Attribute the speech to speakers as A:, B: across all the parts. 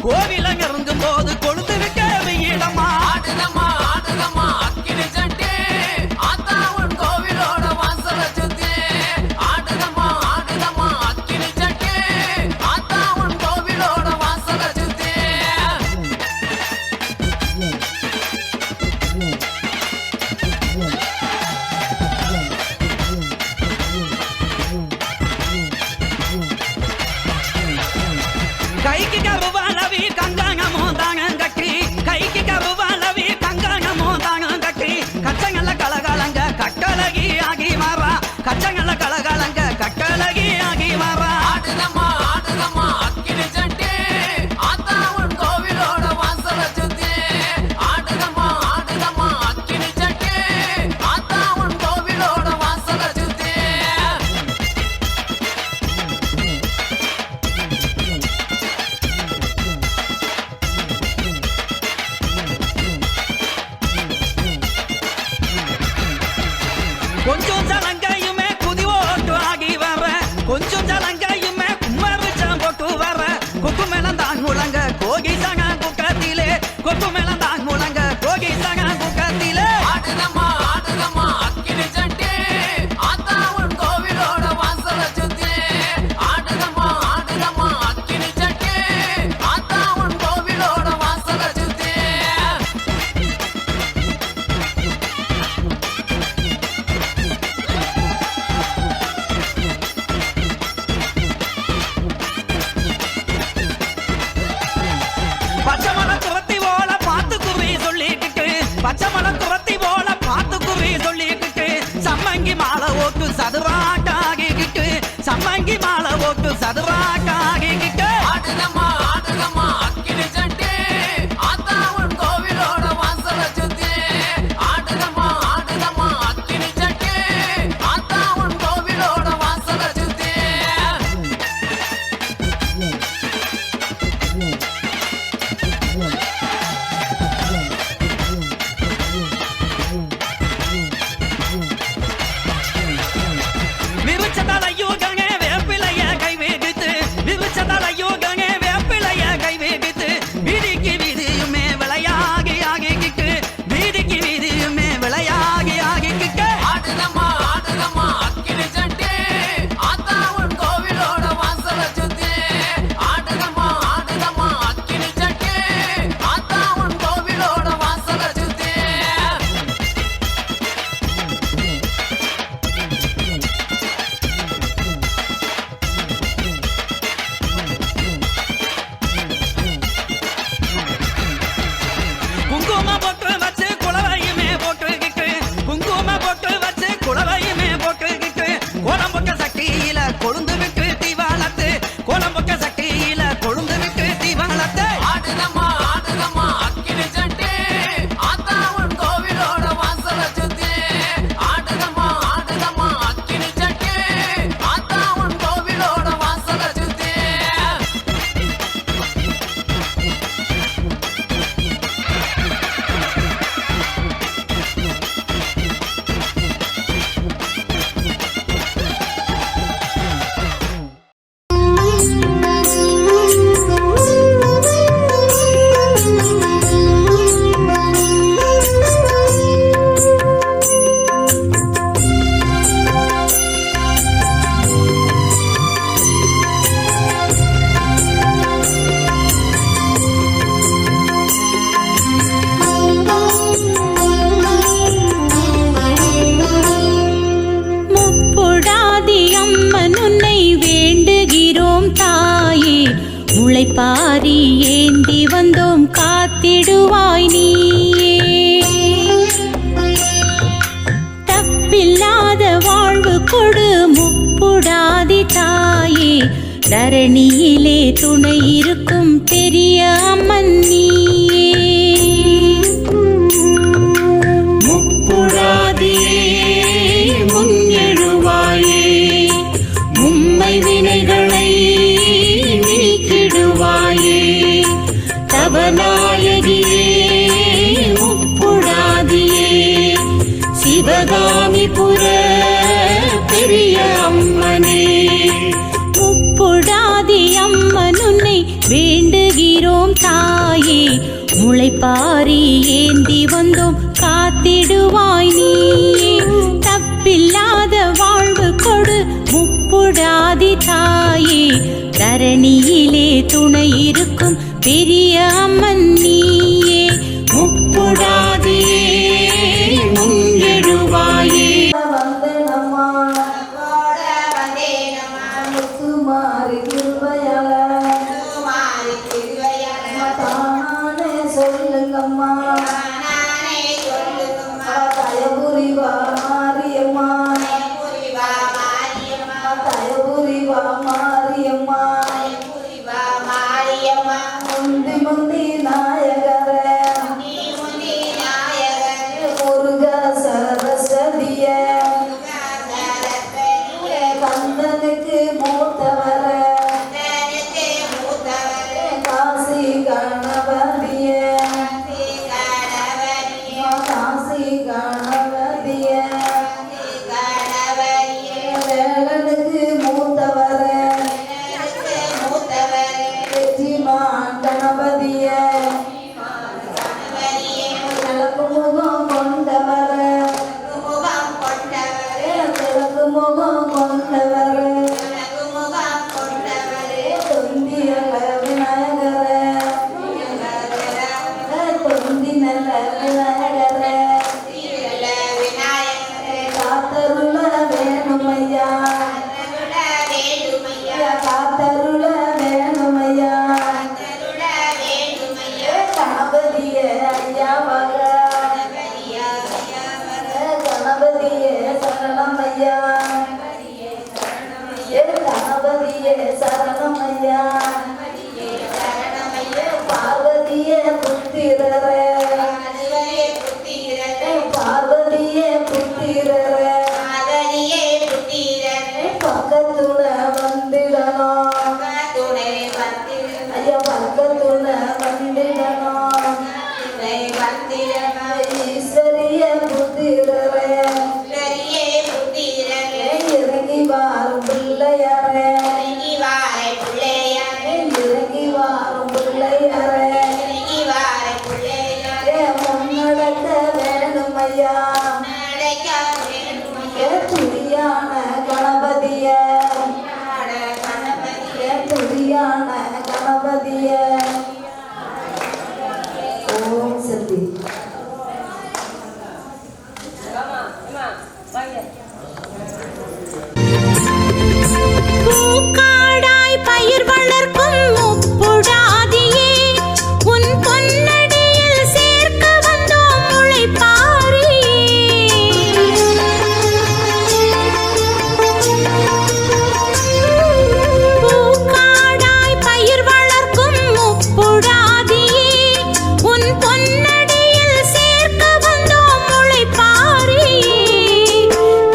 A: கோவிலங்க இறங்கும் போது கொழுந்து விக்க வெயிடமா
B: ஆடுதம்மா ஆடுதம்மா அக்கினி சட்டி ஆத்தா உன் கோவிலோட வாசல சுத்தி ஆடுதம்மா ஆடுதம்மா அக்கினி சட்டி ஆத்தா உன் கோவிலோட வாசல சுத்தி
A: கைக்கு கருவாளவி கங்காங்கமோ தாங்க கட்டி கைக்கு கருவாளவி கங்காங்கமோ தாங்க கட்டி கச்சங்கல்ல கலகலங்க கட்டழகி ஆகி மாறா கச்சங்கல்ல கலகலங்க கட்டழகி ஆகி மாறா
B: ஆடுதம்மா ஆடுதம்மா அக்கினி சட்டி ஆத்தா உன் கோவிலோட வாசல சுத்தி ஆடுதம்மா ஆடுதம்மா அக்கினி சட்டி ஆத்தா உன் கோவிலோட வாசல சுத்தி
A: கொஞ்சம் ஜலங்கையுமே குதி ஓட்டு ஆகி வர கொஞ்சம் ஜலங்கையுமே கும்மரிச்சம் போட்டு வர கொக்கு மேலந்தான் முழங்க கோகி சங்க குக்கத்திலே கொக்கு மேலந்தான் முழங்க கோகி சங்க குக்கத்திலே
B: ஆடுதம்மா ஆடுதம்மா அக்கினி சட்டி ஆத்தா உன் கோவிலோட வாசல சுத்தி ஆடுதம்மா ஆடுதம்மா அக்கினி சட்டி ஆத்தா உன் கோவிலோட வாசல சுத்தி
A: பச்சை மலை துரத்தி போல பார்த்து குறி சொல்லிக்கிட்டு பச்சை மலை துரத்தி போல பார்த்து குறி சொல்லிக்கிட்டு சம்மங்கி மாலை ஓட்டு சதுராட்டாகிக்கிட்டு சம்மங்கி மாலை ஓட்டு சதுராட்டாகிக்கிட்டு
B: ஆடுதம்மா ஆடுதம்மா அக்கினி சட்டி ஆத்தா உன் கோவிலோட வாசல சுத்தி ஆடுதம்மா ஆடுதம்மா அக்கினி சட்டி ஆத்தா உன் கோவிலோட வாசல சுத்தி
C: முளைப்பாரி ஏந்தி வந்தோம் காத்திடுவாய் நீயே. தப்பில்லாத வாழ்வு கொடு முப்புடாதி தாயே, தரணியிலே துணை இருக்கும் பெரிய அம்மன் நீயே. முப்புடாதியே முன்னெழுவாயே, மும்மை வினைகளை நீக்கிடுவாயே. தவநாயகியே முப்புடாதியே, சிவகாமிபுர பெரிய அம்மனே. முப்புடாதி அம்மன் உன்னை வேண்டுகிறோம் தாயே, முளைப்பாரி ஏந்தி வந்தோம் காத்திடுவாய் நீயே. தப்பில்லாத வாழ்வு கொடு முப்புடாதி தாயே, தரணியிலே துணை இருக்கும் பெரிய அம்மன் நீயே. முப்புடாதியே முன்னெழுவாயே.
D: சொல்லுங்கம்மா தயபுரிவா மாரியம்மா, தயபுரிவா மாரியம்மா, முந்தி முந்தி நாயகர முருக சரஸ்வதிய, கந்தனுக்கு மூத்தவர காசி கணபதிய, காசி கணபதிய, வேலனுக்கு மூத்தவர வெற்றிமான் கணபதிய, கிழக்கு முகம் கொண்டவர, கிழக்கு முகம் கொண்டவர, தொந்தியல விநாயகர, தொந்தி நல்ல விநாயகர, காத்தருள வேணுமையா, காத்தருள வேணுமையா. கணபதிய ஐயாவாக, கணபதிய சரணமையா, கணபதிய சரணமையா. பார்வதிய புத்திரரே, பார்வதிய புத்திரரே, பக்கத்துண வந்திடணும் ஐயா, பக்கத்துண வந்திடணும். ஈஸ்வரிய புத்திரரே, இறங்கி வாரும் பிள்ளையாரே, இறங்கி வாரும் பிள்ளையாரே. முன்னடக்க வேணுமையா, துரியான கணபதிய, துரியான கணபதிய. ஓம் சக்தி.
C: பூக்காடாய் பயிர் வளர்க்கும் முப்புடாதியே, உன் பொன்னடியில் சேர்க்க வந்தோம் முளைப்பாரியே. பூக்காடாய் பயிர் வளர்க்கும் முப்புடாதியே, உன் பொன்னடியில் சேர்க்க வந்தோம் முளைப்பாரியே.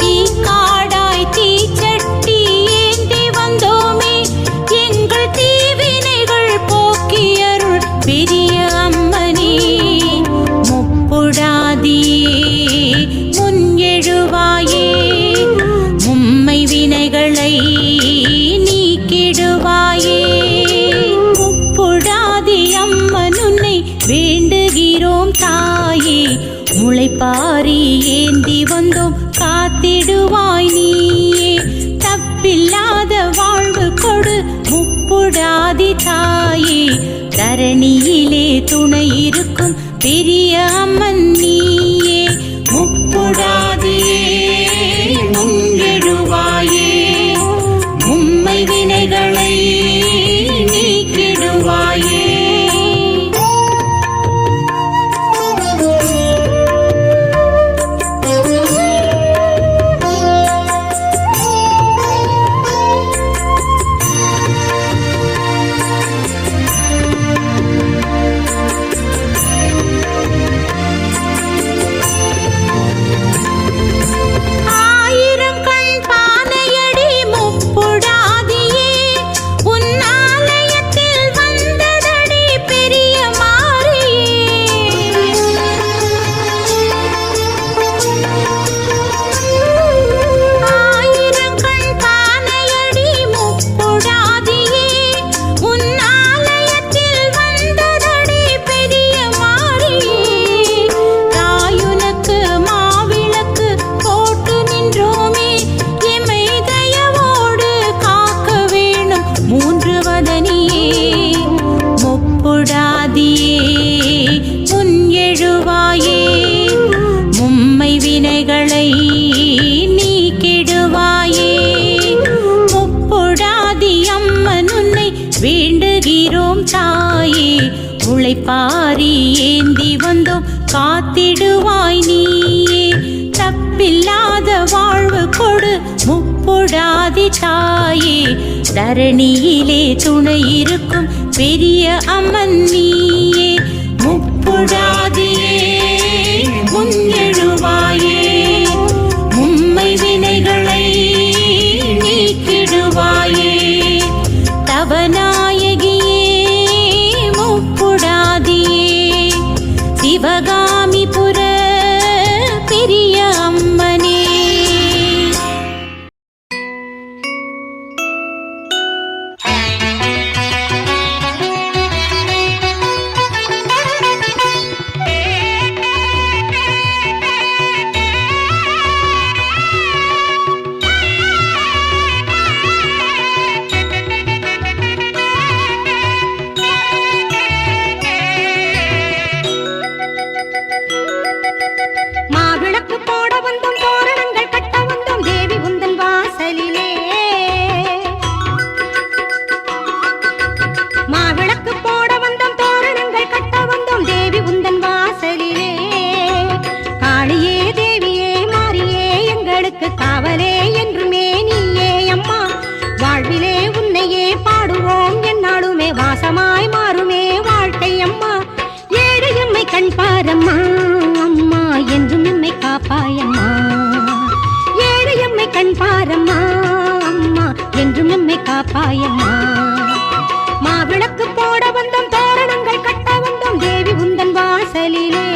C: தீக்காடாய் தீச்சட்டி ஏந்தி வந்தோமே, எங்கள் தீவினைகள் போக்கியருள் பெரிய அம்மனே. முப்புடாதியே முன்னெழுவாயே, மும்மை வினைகளை நீக்கிடுவாயே. முப்புடாதி அம்மன் உன்னை வேண்டுகிறோம் தாயே, முளைப்பாரி ஏந்தி வந்தோம் காத்திடுவாய் நீயே. தப்பில்லாத வாழ்வு கொடு முப்புடாதி தாயே, தரணியிலே துணை இருக்கும் பெரிய அம்மன் நீயே. முப்புடாதியே முன்னெழுவாயே, மும்மை வினைகளை நீக்கிடுவாயே. வேண்டுகிறோம் தாயே முளைப்பாரி ஏந்தி வந்தோம் காத்திடுவாய் நீயே தப்பில்லாத வாழ்வு கொடு முப்பொடாதி தாயே தரணியிலே துணை இருக்கும் பெரிய அம்மன் நீயே முப்பொடாதியே முன்னெழுவாயே உம்மை வினைகளை நீக்கிடுவாயே தவநாயகியே முப்புடாதியே சிவகாமிபுர பெரிய அம்மனே காவலே என்றுமே நீயே அம்மா வாழ்விலே உன்னையே பாடுவோம் என்னாலுமே வாசமாய் மாறுமே வாழ்க்கை அம்மா ஏழை எம்மை கண் பாரம்மா அம்மா என்றும் எம்மை காப்பாயம்மா ஏழை எம்மை கண் பாரம்மா அம்மா என்றும் எம்மை காப்பாயம்மா மாவிளக்கு போட வந்தோம் தோரணங்கள் கட்ட வந்தோம் தேவி உந்தன் வாசலிலே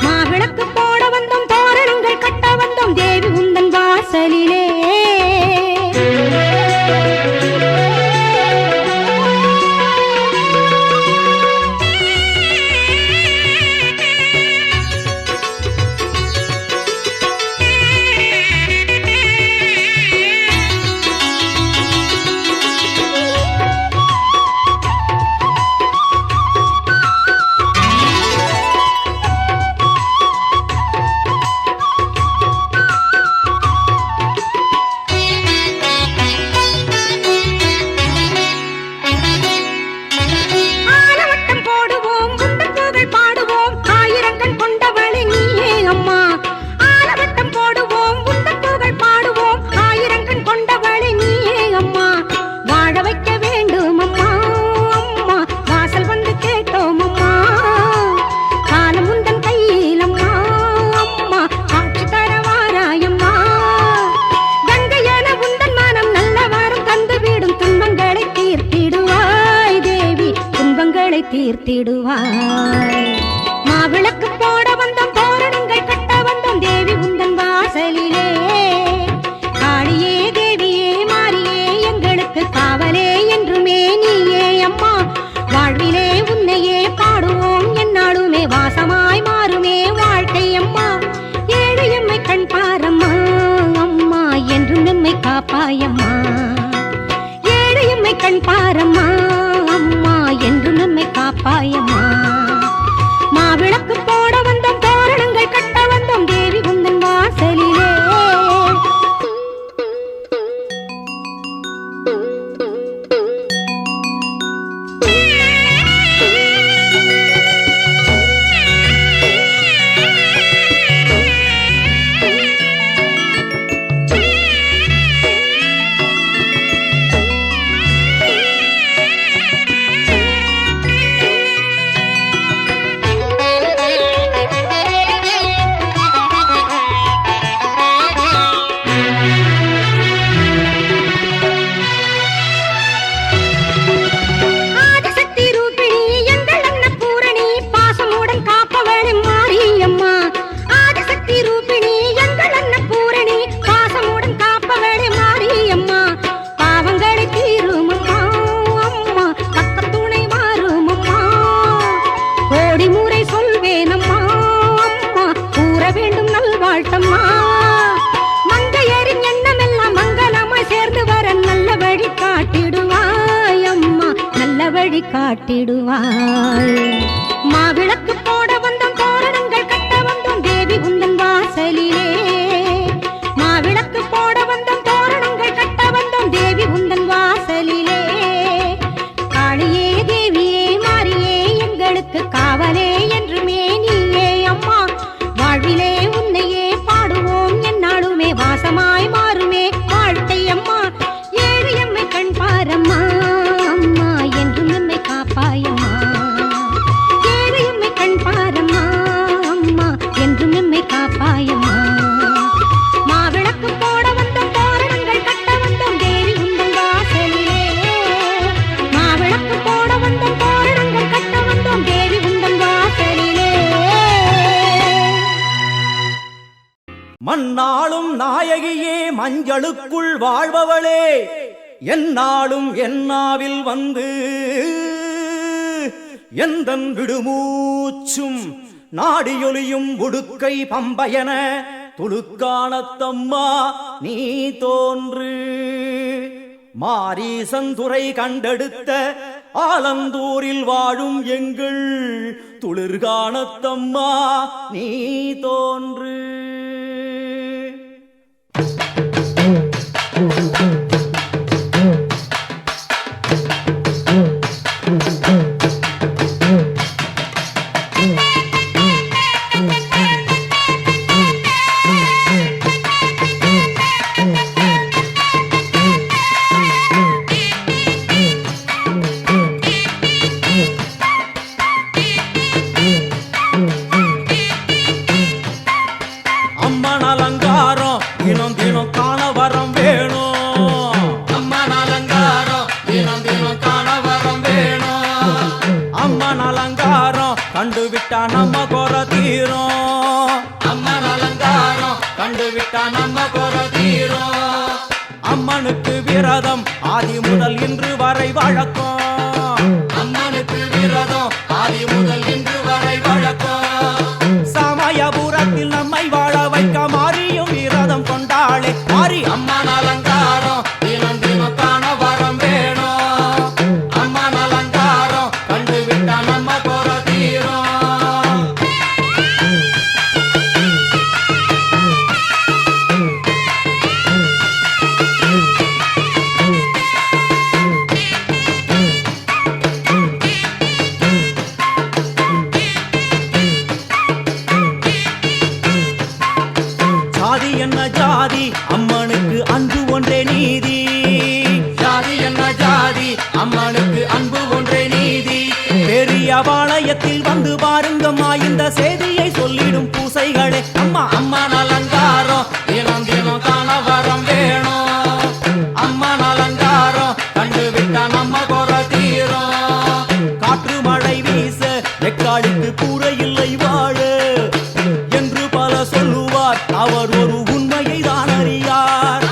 C: மாவிளக்கு போட வந்தோம் தோரணங்கள் கட்ட வந்தோம் தேவி உந்தன் வாசலிலே தீர்த்திடுவாய் மாவிளக்கு போட வந்தோம் தோரணங்கள் கட்ட வந்தோம் தேவி உந்தன் வாசலிலே காளியே தேவியே மாரியே எங்களுக்கு காவலே என்றுமே நீயே அம்மா வாழ்விலே உன்னையே பாடுவோம் என்னாலுமே வாசமாய் மாறுமே வாழ்க்கை அம்மா ஏழு எம்மை கண் பாரம்மா அம்மா என்றும் எம்மை காப்பாயம்மா ஏழு எம்மை கண் பாரம்மா அம்மா என்று நம்மை காப்பாயம்மா மாவிளக்கு போட வந்தோம் தோரணங்கள் கட்ட வந்தோம் தேவி உந்தன் வாசலிலே காட்டிடுவாய் மாவிளக்கு போட வந்தோம் தோரணங்கள் கட்ட வந்தோம் தேவி உந்தன் வாசலிலே மாவிளக்கு போட வந்தோம் தோரணங்கள் கட்ட வந்தோம் தேவி உந்தன் வாசலிலே காவலே என்றுமே நீயே அம்மா வாழ்விலே உன்னையே பாடுவோம் என்னாலுமே வாசமாய் மாறுமே வாழ்க்கை அம்மா ஏழு எம்மை கண் பாரம்மா அம்மா என்றும் எம்மை காப்பாயம்மா ஏழு எம்மை கண் பாரம்மா அம்மா என்றும் எம்மை காப்பாயம்மா மாவிளக்கு போட வந்தோம் தோரணங்கள் கட்ட வந்தோம் தேவி உந்தன் வாசலிலே மாவிளக்கு போட வந்தோம் தோரணங்கள் கட்ட வந்தோம் தேவி உந்தன் வாசலிலே
A: மண்ணாளும் நாயகியே மஞ்சளுக்குள் வாழ்பவளே என்னாலும் என்னாவில் வந்து எந்தன் விடுமூச்சும் நாடியொலியும் உடுக்கை பம்பயன துளுக்கானத்தம்மா நீ தோன்று மாரீசந்துரை கண்டெடுத்த ஆலந்தூரில் வாழும் எங்கள் துளிர்கானத்தம்மா நீ தோன்று அம்மன் அலங்காரம் தினம் தினம் காண வரம் வேணும் அம்மன் அலங்காரம் தினம் தினம் காண வரம் வேணும் அம்மன் அலங்காரம் கண்டுவிட்டா நம்ம குறை தீரும் அம்மன் அலங்காரம் கண்டுவிட்டா நம்ம குறை தீரும் அம்மனுக்கு விரதம் ஆதி முதல் இன்று வரை வழக்கம் அம்மனுக்கு விரதம் ஆதி முதல் இன்று வரை வழக்கம் சமயபுரத்தில் நம்மை வாழ வைக்க மாறியும் விரதம் கொண்டாளே மாறி அம்மன் அலங்காரம் தினம் தினம் காண வரம் வேணும் அம்மன் அலங்காரம் கண்டுவிட்டா நம்ம குறை தீரும் ஜாதி என்ன ஜாதி அம்மனுக்கு அன்பு ஒன்றே நீதி ஜாதி என்ன ஜாதி அம்மனுக்கு அன்பு ஒன்றே நீதி பெரிய பாளையத்தில் வந்து பாருங்கம்மா இந்த செய்தியை சொல்லிடும் பூசைகளே அம்மா அம்மன் அலங்காரம் தினம் தினம் காண வரம் வேணும் அம்மன் அலங்காரம் கண்டுவிட்டா நம்ம குறை தீரும் காற்று மழை வீச வெக்காளிக்கு கூரை இல்லை வாழ என்று பல சொல்லுவார் அவர் ஒரு உண்மையை தான் அறியார்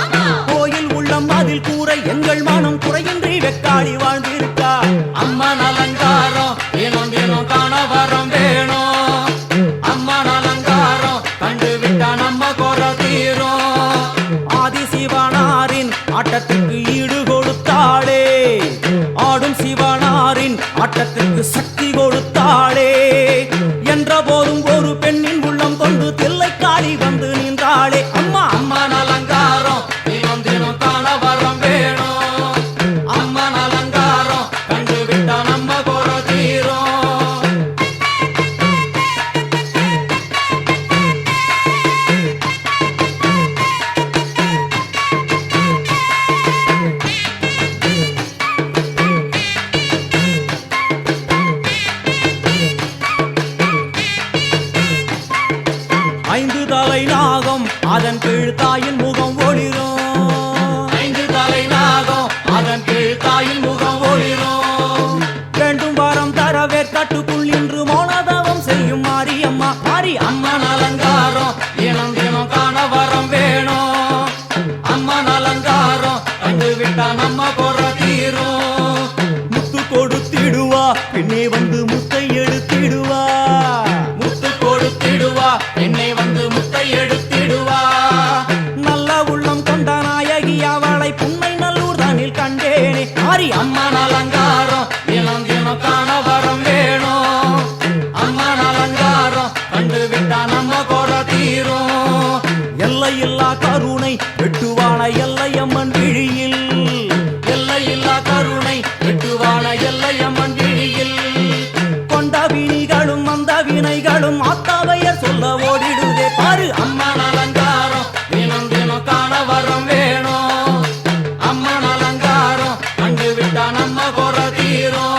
A: கோயில் உள்ளம் அதில் கூரை எங்கள் மனம் குறையின்றி வெக்காளி வாழ்ந்திருக்கார் அம்மன் அலங்காரம் தினம் தினம் காண வரம் வேணும் அம்மன் அலங்காரம் கண்டுவிட்டா நம்ம குறை தீரும் ஆதி சிவனாரின் ஆட்டத்துக்கு ஈடு கொடுத்தாளே ஆடும் சிவனாரின் ஆட்டத்திற்கு சக்தி கொடுத்தாளே என்ற போதும் ஒரு பெண்ணின் உள்ளம் கொண்டு தில்லைக்காளி வந்து நின்றாளே அம்மா அம்மன் அலங்காரம் தினம் தினம் காண வரம் வேணும் அம்மன் அலங்காரம் கண்டுவிட்டா நம்ம குறை தீரும் ஐந்து தலை நாகம் அதன் கீழ் தாயின் முகம் ஒளிரும் ஐந்து தலை நாகம் அதன் கீழ் தாயின் முகம் ஒளிரும் வேண்டும் வரம் தரவே கட்டுக்குள் இன்று மௌனதவம் செய்யும் மாரியம்மா மாரி அம்மன் அலங்காரம் தினம் தினம் காண வரம் வேணும் அம்மன் அலங்காரம் கண்டுவிட்டா நம்ம குறை தீரும் முத்து கொடுத்திடுவா பின்னே வந்து முத்தை எடுத்திடுவா முத்து கொடுத்திடுவா என்னை வந்து முத்தை எடுத்திடுவா நல்ல உள்ளம் கொண்ட நாயகி அவளை புன்னை நல்லூர் தானில் கண்டேனே மாறி அம்மன் அலங்காரம் தினம் தினம் காண வரம் வேணும் அம்மன் அலங்காரம் கண்டுவிட்டா நம்ம குறை தீரும் எல்லையில்லா கருணை வெட்டுவான எல்லையம்மன் விழியில் எல்லையில்லா கருணை வெட்டுவான எல்லையம்மன் விழியில் கொண்ட விழிகளும்
B: தீரும்.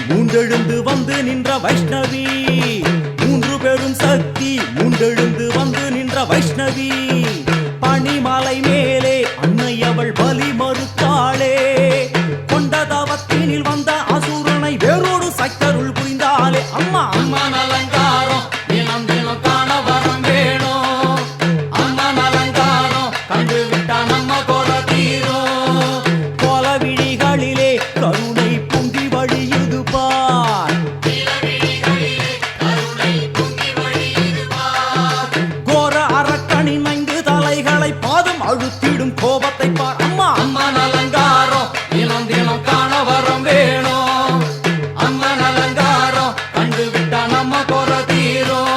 A: மூன்றெழுந்து வந்து நின்ற வைஷ்ணவி, மூன்று பெரும் சக்தி மூன்றெழுந்து வந்து நின்ற வைஷ்ணவி. பனிமலை மேலே அன்னை அவள் பலி மறுத்தாளே, கொண்ட தவத்தினில் வந்த அசுரனை வேறோடு சக்தருள் புரிந்தாளே. அம்மா
B: அம்மன் அலங்காரம் தினம் தினம் காண வரம் வேணும். அம்மன் அலங்காரம் கண்டு விட்டா நம்ம கோல தீரும்.
A: கோல விழிகளிலே கருணை பொங்கி வழியுது பார், கோர அரக்கனின் 5 தலைகளை பாதம் அழுத்திடும் கோபத்தை பார். அம்மா
B: அம்மன் அலங்காரம் தினம் தினம் காண வரம் வேணும். அம்மன் அலங்காரம் கண்டு விட்டா நம்ம கோல தீரும்.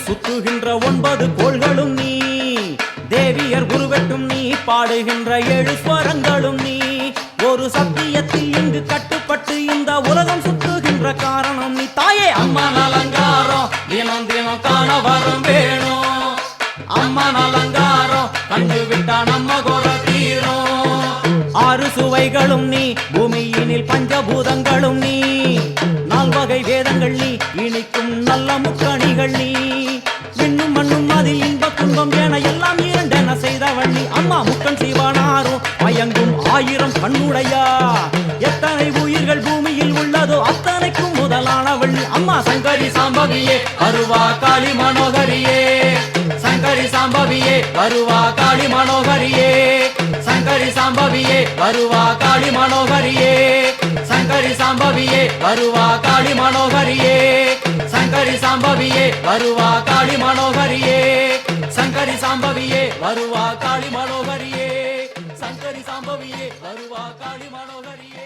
A: சுத்துகின்ற 9 கோள்களும் நீ, தேவியர் உருவெட்டும் நீ, பாடுகின்ற 7 ஸ்வரங்களும் நீ. ஒரு சத்தியத்தில் இங்கு கட்டுப்பட்டு இந்த உலகம் சுத்துகின்ற காரணம் நீ தாயே.
B: அம்மன் அலங்காரம் தினம் தினம் காண வரம் வேணும். அம்மன் அலங்காரம் கண்டு விட்டா நம்ம கோல தீரும்.
A: 6 சுவைகளும் நீ, பூமியினில் பஞ்சபூதங்களும் நீ, 4 வகை வேதங்கள் நீ, இனிக்கும் நல்ல முக்கணிகள் நீ. விண்ணும் மண்ணும் அதில் இன்ப துன்பம் என எல்லாம் இரண்டென செய்தவள் நீ. அம்மா முக்கன் சிவனாரும் மயங்கும் 1000 கண்ணுடையா, எத்தனை உயிர்கள் பூமியில் உள்ளதோ அத்தனைக்கும் முதலானவள் நீ. அம்மா
B: சங்கரி சாம்பவியே வருவா காளி மனோகரியே. சங்கரி சாம்பவியே வருவா காளி மனோகரியே. சங்கரி சாம்பவியே வருவா காளி மனோகரியே. சங்கரி சாம்பவியே வருவா காளி மனோகரியே. சங்கரி சாம்பவியே வருவா காளி மனோகரியே. சங்கரி சாம்பவியே வருவா காளி மனோகரியே. சங்கரி சாம்பவியே வருவா காளி மனோகரியே.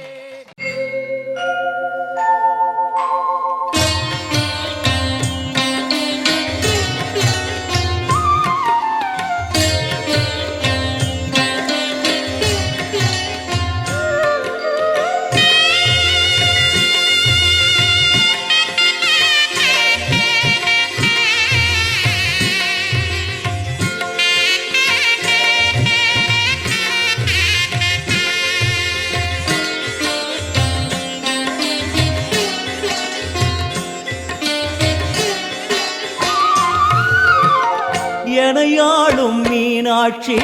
A: எனையாளும் மீனாட்சி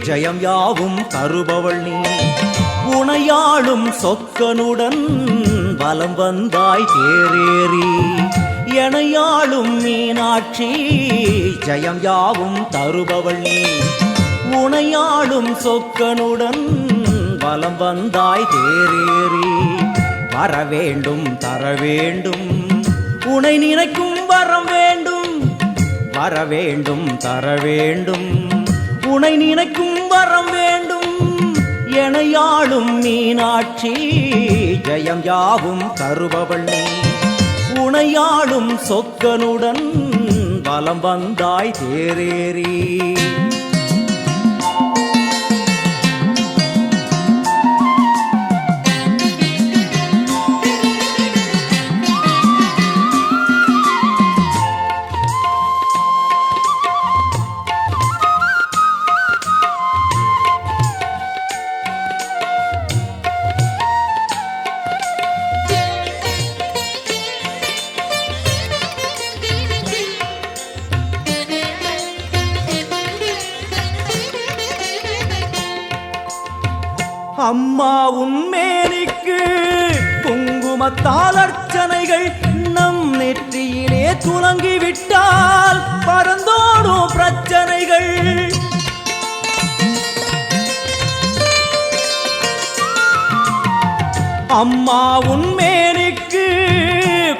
A: ஜெயம் யாவும் தருபவள் நீ, உனையாளும் சொக்கனுடன் வலம் வந்தாய் தேரேறி. எனையாளும் மீனாட்சி ஜெயம் யாவும் தருபவள் நீ, உனையாளும் சொக்கனுடன் வலம் வந்தாய் தேரேறி. வர வேண்டும் தர வேண்டும் உனை நினைக்கும் வரம் வேண்டும், வர வேண்டும் தர வேண்டும் உனை நினைக்கும் வரம் வேண்டும். எனையாளும் மீனாட்சி ஜெயம் யாவும் தருபவள் நீ, உனையாளும் சொக்கனுடன் வலம் வந்தாய் தேரேறி. அம்மா உன்மேனிக்கு குங்குமத்தால் அர்ச்சனைகள் நம் நெற்றியிலே துலங்கிவிட்டால் பறந்தோடும் பிரச்சனைகள். அம்மா உன்மேனிக்கு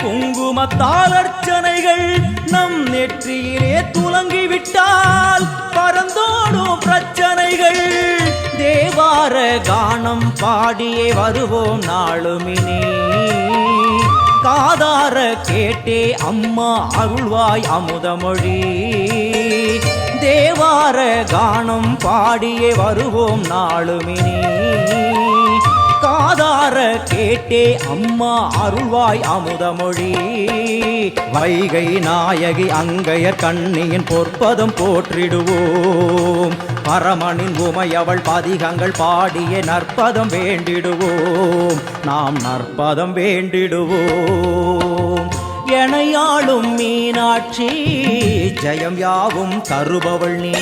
A: குங்கும
B: குங்குமத்தால் அர்ச்சனைகள் நம் நெற்றியிலே துலங்கிவிட்டால் பரந்தோடும் பிரச்சனைகள். தேவார கானம் பாடியே வருவோம் நாளுமினே, காதார கேட்டே அம்மா அருள்வாய் அமுதமொழி. தேவார கானம் பாடியே வருவோம் நாளுமினே, காதார கேட்டே அம்மா அருள்வாய் அமுதமொழி. வைகை நாயகி அங்கையர் கண்ணியின் பொற்பதம் போற்றிடுவோம், பரமனின் உமையவள் பதிகங்கள் பாடிய நற்பதம் வேண்டிடுவோம், நாம் நற்பதம் வேண்டிடுவோம். எனையாளும் மீனாட்சி ஜெயம் யாவும் தருபவள் நீ,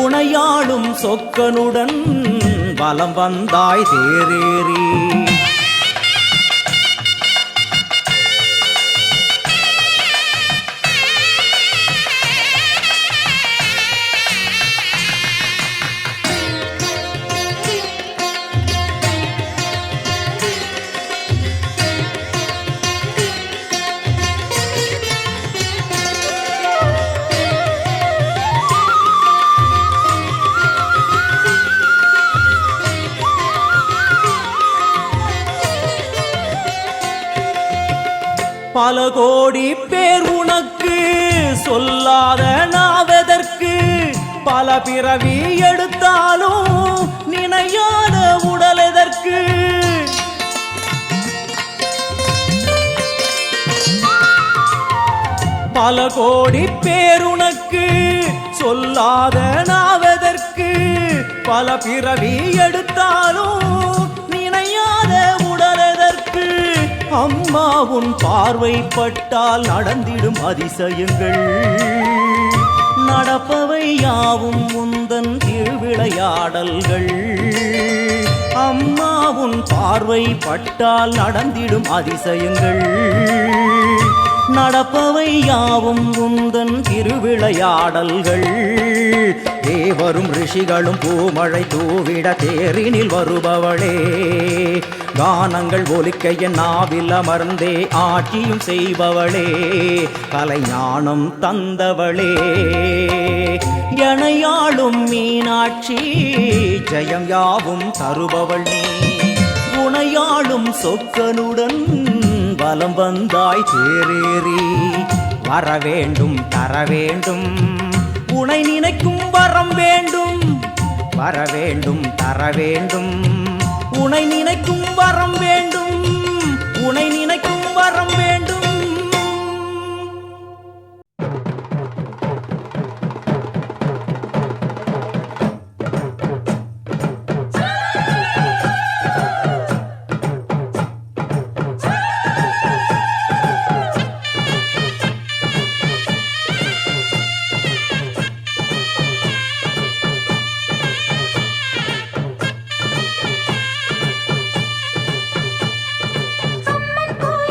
B: உனையாளும் சொக்கனுடன் வலம் வந்தாய் தேரேறி. பல கோடி பேர் உனக்கு சொல்லாத நாவதற்கு, பல பிறவி எடுத்தாலும் நினையாத உடல் எதற்கு. பல கோடி பேர் உனக்கு சொல்லாத நாவதற்கு, பல பிறவி எடுத்தாலும் நினையாத உடல் எதற்கு. அம்மா உன் பார்வை பட்டால் நடந்திடும் அதிசயங்கள், நடப்பவை யாவும் முந்தன் திருவிளையாடல்கள். அம்மா உன் பார்வை பட்டால் நடந்திடும் அதிசயங்கள், நடப்பவை யாவும் உந்தன் திருவிளையாடல்கள். தேவரும் ரிஷிகளும் பூமழை தூவிட தேரினில் வருபவளே, கானங்கள் ஒலிக்க என் நாவில் அமர்ந்தே ஆட்சியும் செய்பவளே, கலைஞானம் தந்தவளே. எனையாளும் மீனாட்சி ஜெயம் யாவும் தருபவள் நீ, உனையாளும் சொக்கனுடன் வலம் வந்தாய் தேரேறி. வரவேண்டும் தரவேண்டும் உனை நினைக்கும் வரம் வேண்டும், வரவேண்டும் தரவேண்டும் உனை நினைக்கும் வரம் வேண்டும், உனை நினைக்கும் வரம் வேண்டும்.
C: அம்மன் கோயில்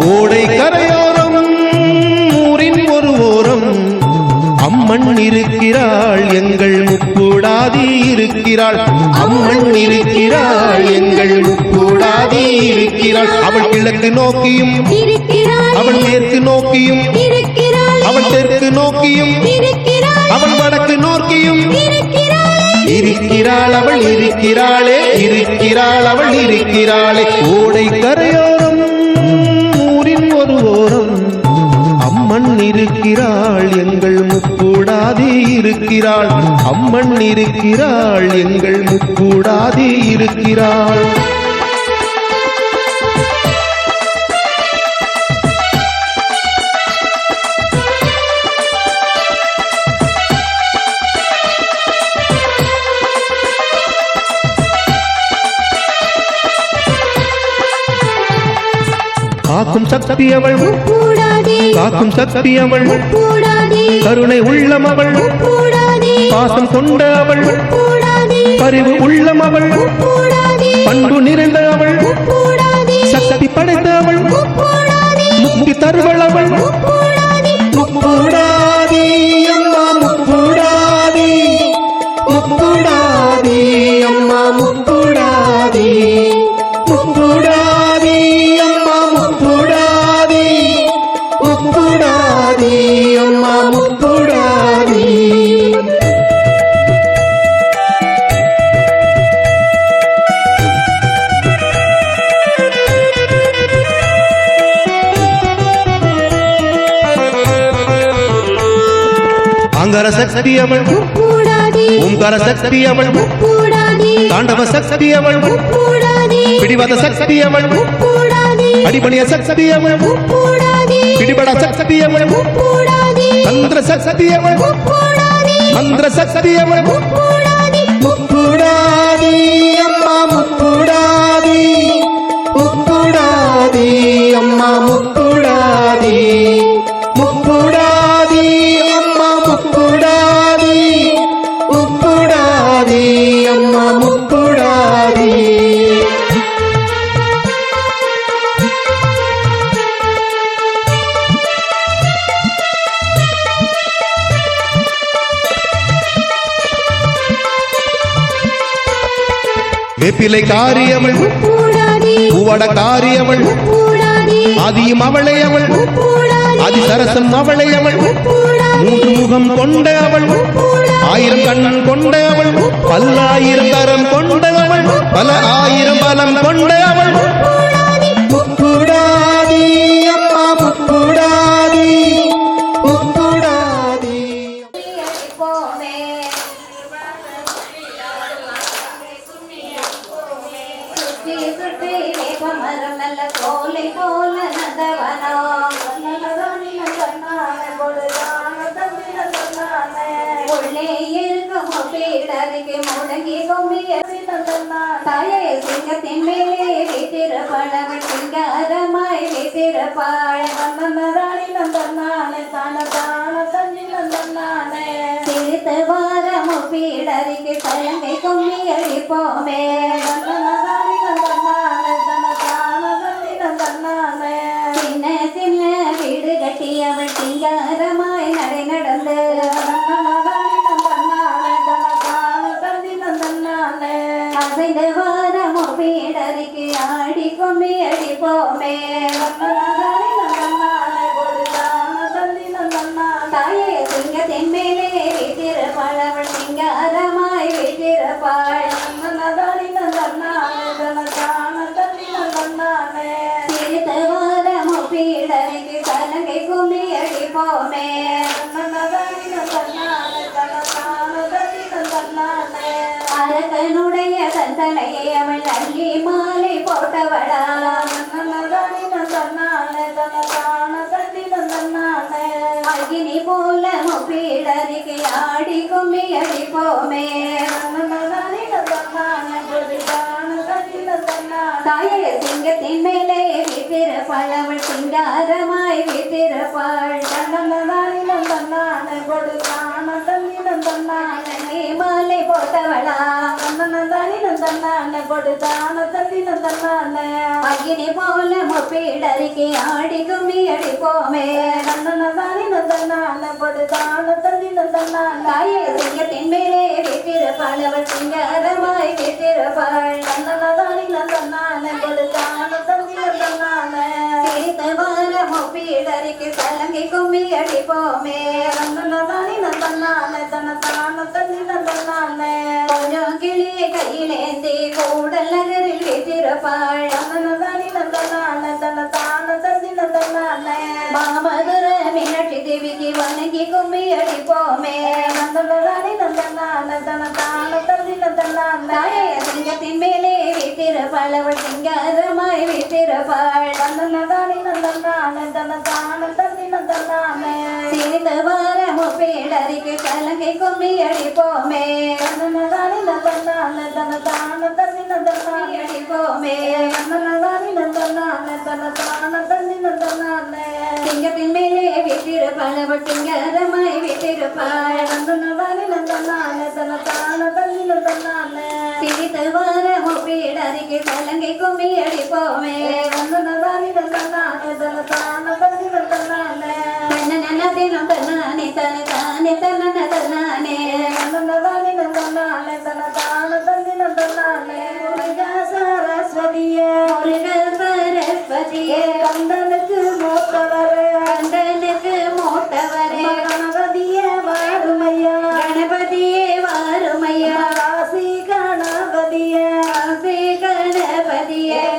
E: ஓடை கரையோரம் ஊரின் ஒரு ஓரம் அம்மன் இருக்கிறாள் எங்கள் முக்கூடாதி இருக்கிறாள் அம்மன் இருக்கிறாள் எங்கள் முக்கூடாதி இருக்கிறாள் அவள் கிழக்கு நோக்கியும் அவள் மேற்கு நோக்கியும் அவள் தெற்கு நோக்கியும் அவள் வடக்கு நோக்கியும் இருக்கிறாள் அவள் இருக்கிறாளே இருக்கிறாள் அவள் இருக்கிறாளே ஓடை கரையோரம் ஊரின் ஒரு ஓரம் அம்மன் இருக்கிறாள் எங்கள் முக்கூடாதி இருக்கிறாள் அம்மன் இருக்கிறாள் எங்கள் முக்கூடாதி இருக்கிறாள் காக்கும் சக்தி அவள் காக்கும் சக்தி அவள் கருணை உள்ளம் அவள் பாசம் கொண்ட அவள் பரிவு உள்ளம் அவள் பண்பு நிறைந்த அவள் சக்தி படைத்த அவள் முக்தி தருவள் அவள் முக்கூடாதி அம்மா முக்கூடாதி முக்கூடாதி அம்மா முக்கூடாதி முக்கூடாதி அம்மா முக்கூடாதி முக்கூடாதி அம்மா முக்கூடாதி ஆங்கார சக்தி அவள் ஓங்கார சக்தி அவள் தாண்டவ சக்தி அவள் பிடிவாத சக்தி அவள் அடிபணிய சக்தி அவள் பிடிபட சக்தி அவள் தந்திர சக்தி அவள் மந்திர சக்தி அவள் முக்கூடாதி அம்மா முக்கூடாதி முக்கூடாதி அம்மா முக்கூடாதி முக்கூடாதி அம்மா முக்கூடாதி முக்கூடாதி அம்மா முக்கூடாதி வேப்பிலை காரியவள் பூவட காரியவள் ஆதியும் அவளை அவள் ஆதி சரசம் அவளை அவள் மூன்று முகம் கொண்ட அவள் ஆயிரம் கண் கொண்ட அவள் பல்லாயிரம் கரம் கொண்ட அவள் பல ஆயிரம் பலம் கொண்ட அவள் முக்கூடாதி அம்மா முக்கூடாதி முக்கூடாதி
D: மரம் நல்ல கோலை போல நந்தவனம் உள்ளே இருக்கும் பீடருக்கு முடங்கி கொம்பிய தாயே சிங்கத்தின் மேலே வீட்டிருப்பளவள் சிங்காரமாய் வீட்டிருப்பாள் சிரித்து வாரமு பீடருக்கு கலங்கை கொம்பி அடிப்போமே சின்ன சின்ன வீடு கட்டி அவள் சிங்காரமாய் நடை நடந்து அசைந்து வாரமோ பீடருக்கு ஆடி கொம்பி அடிப்போமே தாயே சிங்கத்தின் மேலே வீட்டிருப்பாள் அவள் சிங்காரமாய் வீட்டிருப்பாள் சிரித்து வாரமோ பீடருக்கு கலங்கை கும்பி அடிப்போமே அரக்கனுடைய தந்தனையை அவள் அள்ளி மாலை போட்டவளா அகினி போல முப்பீடருக்கு ஆடி கும்மி அடிப்போமே தாயே சிங்கத்தின் மேலே வீட்டிருப்பாள் அவள் சிங்காரமாய் வீட்டிருப்பாள் நந்தானே மாலை போட்டவளா நந்தானி நந்தான கொடுத்தான தந்தி நந்தானே அகினி போல முப்பீடறிக்கை ஆடி கும்மி அடிப்போமே நந்தானி நந்தான கொடுத்தான தந்தி நந்தான தாயே சிங்கத்தின் மேலே வீட்டிருப்பாள் அவள் சிங்காரமாய் வீட்டிருப்பாள் நந்தானி நந்தான கொடுத்தான தந்தி நந்தான சிரித்த வார முப்பீடறிக்கை சலங்கை கும்மி அடிப்போமே நந்தானி நந்தான தனத்தான தந்தி நந்தான கொஞ்சம் கிளியை கையிலேந்தி கூடல் நகரில் வீட்டிருப்பாள் நந்தானி நந்தான தனத்தான தந்தி நந்தான மாமதுர மீனாட்சி தேவிக்கு வணங்கி கும்மி அடிப்போமே நந்தானி நந்தான தனத்தான தந்தி நந்தான சிங்கத்தின் மேலே வீட்டிருப்பாள் அவள் சிங்காரமாய் வீட்டிருப்பாள் நந்தானி நந்தான தனத்தான தந்தி நந்தான சிரித்த வார முப்பீடறிக்கு கலங்கை கும்மி அடிப்போமே நந்தானி நந்தான தனத்தான தந்தி நந்தான அடிப்போமே நந்தானி நந்தான தனத்தான தந்தி நந்தான சிங்கத்தின் மேலே வீட்டிருப்பாள் அவள் சிங்காரமாய் வீட்டிருப்பாள் நந்தானி நந்தான தனத்தான தந்தி நந்தான சிரித்த வார முப்பீடறிக்கு கலங்கை கும்மி அடிப்போமே நந்தானி நந்தான தனத்தான தந்தி நந்தான தினம் தன்னானே தானே தன்னானே நந்தானி நந்தான தனத்தான தந்தி நந்தான முருகா சரஸ்வதியே முருகா சரஸ்வதியே கந்தனுக்கு மூத்தவரே கணபதியே வாருமையா கணபதியே வாருமையா காசி கணபதியே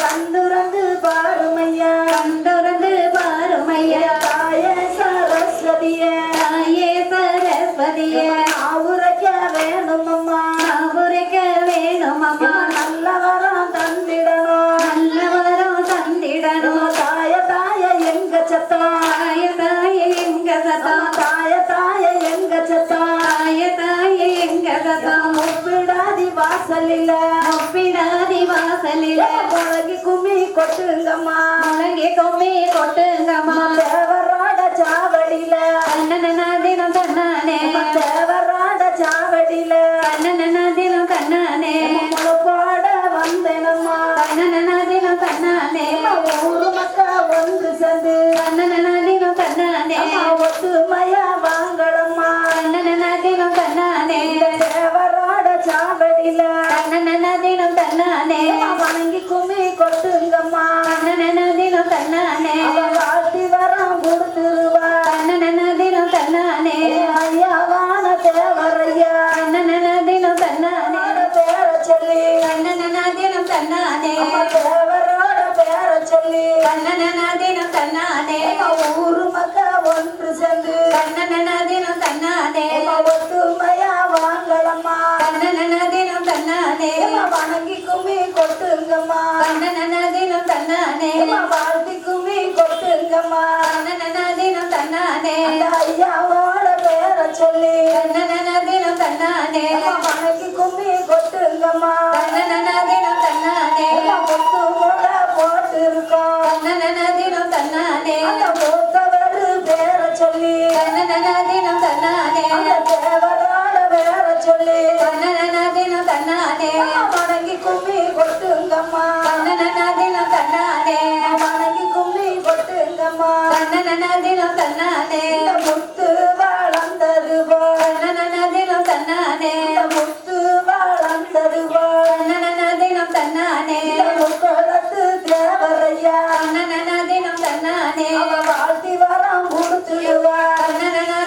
D: கந்துரந்து பாருமையா தாயே சரஸ்வதியே ஆவுரைக்க வேணுமம்மா நல்ல வரம் தந்திடணும் தாய எங்க சத்தம் முப்பிடாதி வாசலில முழங்கி கும்மி கொட்டுங்கம்மா தேவராட சாவடியில
C: தினம் தன்னானே
D: தேவராட சாவடியில பாட வந்தேனம்மா
C: தினம் தன்னானே
D: ஊரு மக்கா ஒன்று சேர்ந்து
C: தினம் தன்னானே
D: ஒத்துமையா வாங்களம்மா
C: தினம் தன்னானே
D: தேவராட சாவடியில
C: தினம் தன்னானே
D: வணங்கி கும்மி கொட்டுங்கம்மா
C: தினம் தன்னானே
D: வாழ்த்தி வரம் கொடுத்துருவா
C: தினம் தன்னானே
D: ஐயாவான தேவரையா
C: தினம் தன்னானே
D: பேர சொல்லி
C: தினம் தன்னானே
D: தேவரோட பேர சொல்லி
C: தினம் தன்னானே
D: ஊரு மக்கா ஒன்று சேர்ந்து
C: தினம் தன்னானே
D: ஒத்துமையா வாங்களம்மா
C: தினம் தன்னானே
D: வணங்கி கும்மி கொட்டுங்கம்மா
C: தினம் தன்னானே
D: வாழ்த்தி கும்மி கொட்டுங்கம்மா
C: தினம் தன்னானே
D: ஐயாவோட பேர சொல்லி
C: தினம் தன்னானே
D: வணங்கி கும்மி கொட்டுங்கம்மா
C: தினம் தன்னானே
D: முத்து கூட போட்டு இருக்கோம்
C: தினம் தன்னானே
D: மூத்தவரு பேர சொல்லி
C: தினம் தன்னானே
D: தேவரோட பேர சொல்லி
C: தினம் தன்னானே
D: வணங்கி கும்மி கொட்டுங்கம்மா
C: தினம் தன்னானே
D: வணங்கி கும்மி கொட்டுங்கம்மா
C: தினம் தன்னானே
D: முத்து வளர்ந்தது போல்
C: தினம் தன்னானே
D: முத்து வளர்ந்தது போல்
C: தினம் தன்னானே
D: முக்குளத்து தேவரையா
C: தினம் தன்னானே
D: வாழ்த்தி வரம் கொடுத்துடுவா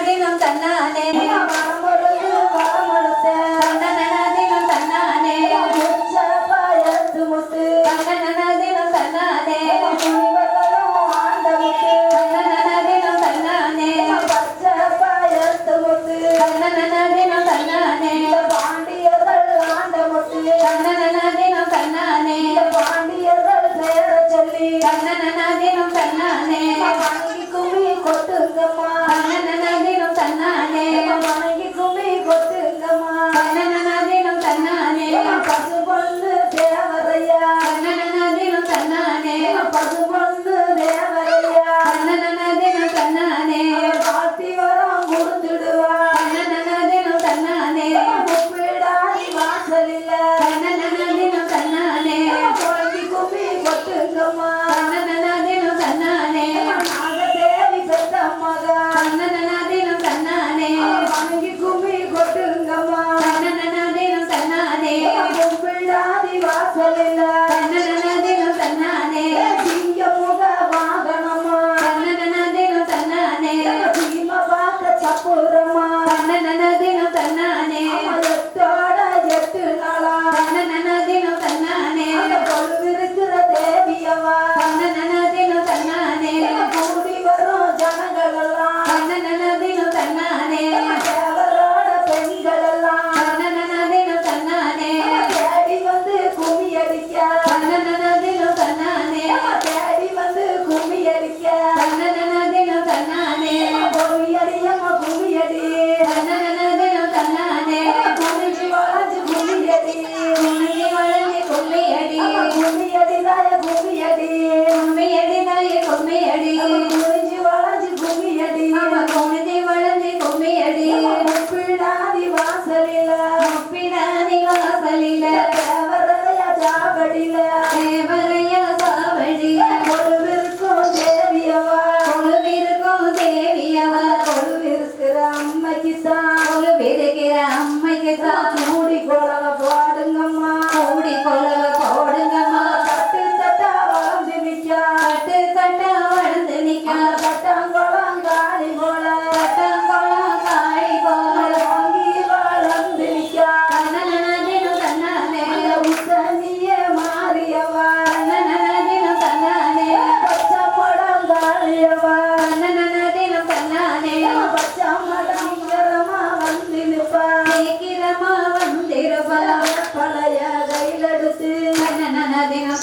C: தினம் தன்னானே
D: மனமொழுது வரமழுத்தேன்
C: தினம் தன்னானே
D: பாயத்து முத்து
C: தினம் தன்னானே
D: முனிவர்களும் ஆண்ட முத்து
C: தினம் தன்னானே
D: பச்சை பாயத்து முத்து
C: தினம் தன்னானே
D: பாண்டியர்கள் ஆண்ட முத்து
C: தினம் தன்னானே
D: பாண்டியர்கள் பேர சொல்லி
C: தினம் தன்னானே
D: வணங்கி கும்மி கொட்டுங்கம்மா
C: தினம் தன்னானே
D: வணங்கி கும்மி கொட்டுங்கம்மா
C: தினம் தன்னானே
D: பசு பொண்ணு தேவரையா
C: தினம் தன்னானே
D: பசு பொண்ணு தேவரையா
C: தினம் தன்னானே
D: வாழ்த்தி வரம் கொடுத்துடுவா
C: தினம் தன்னானே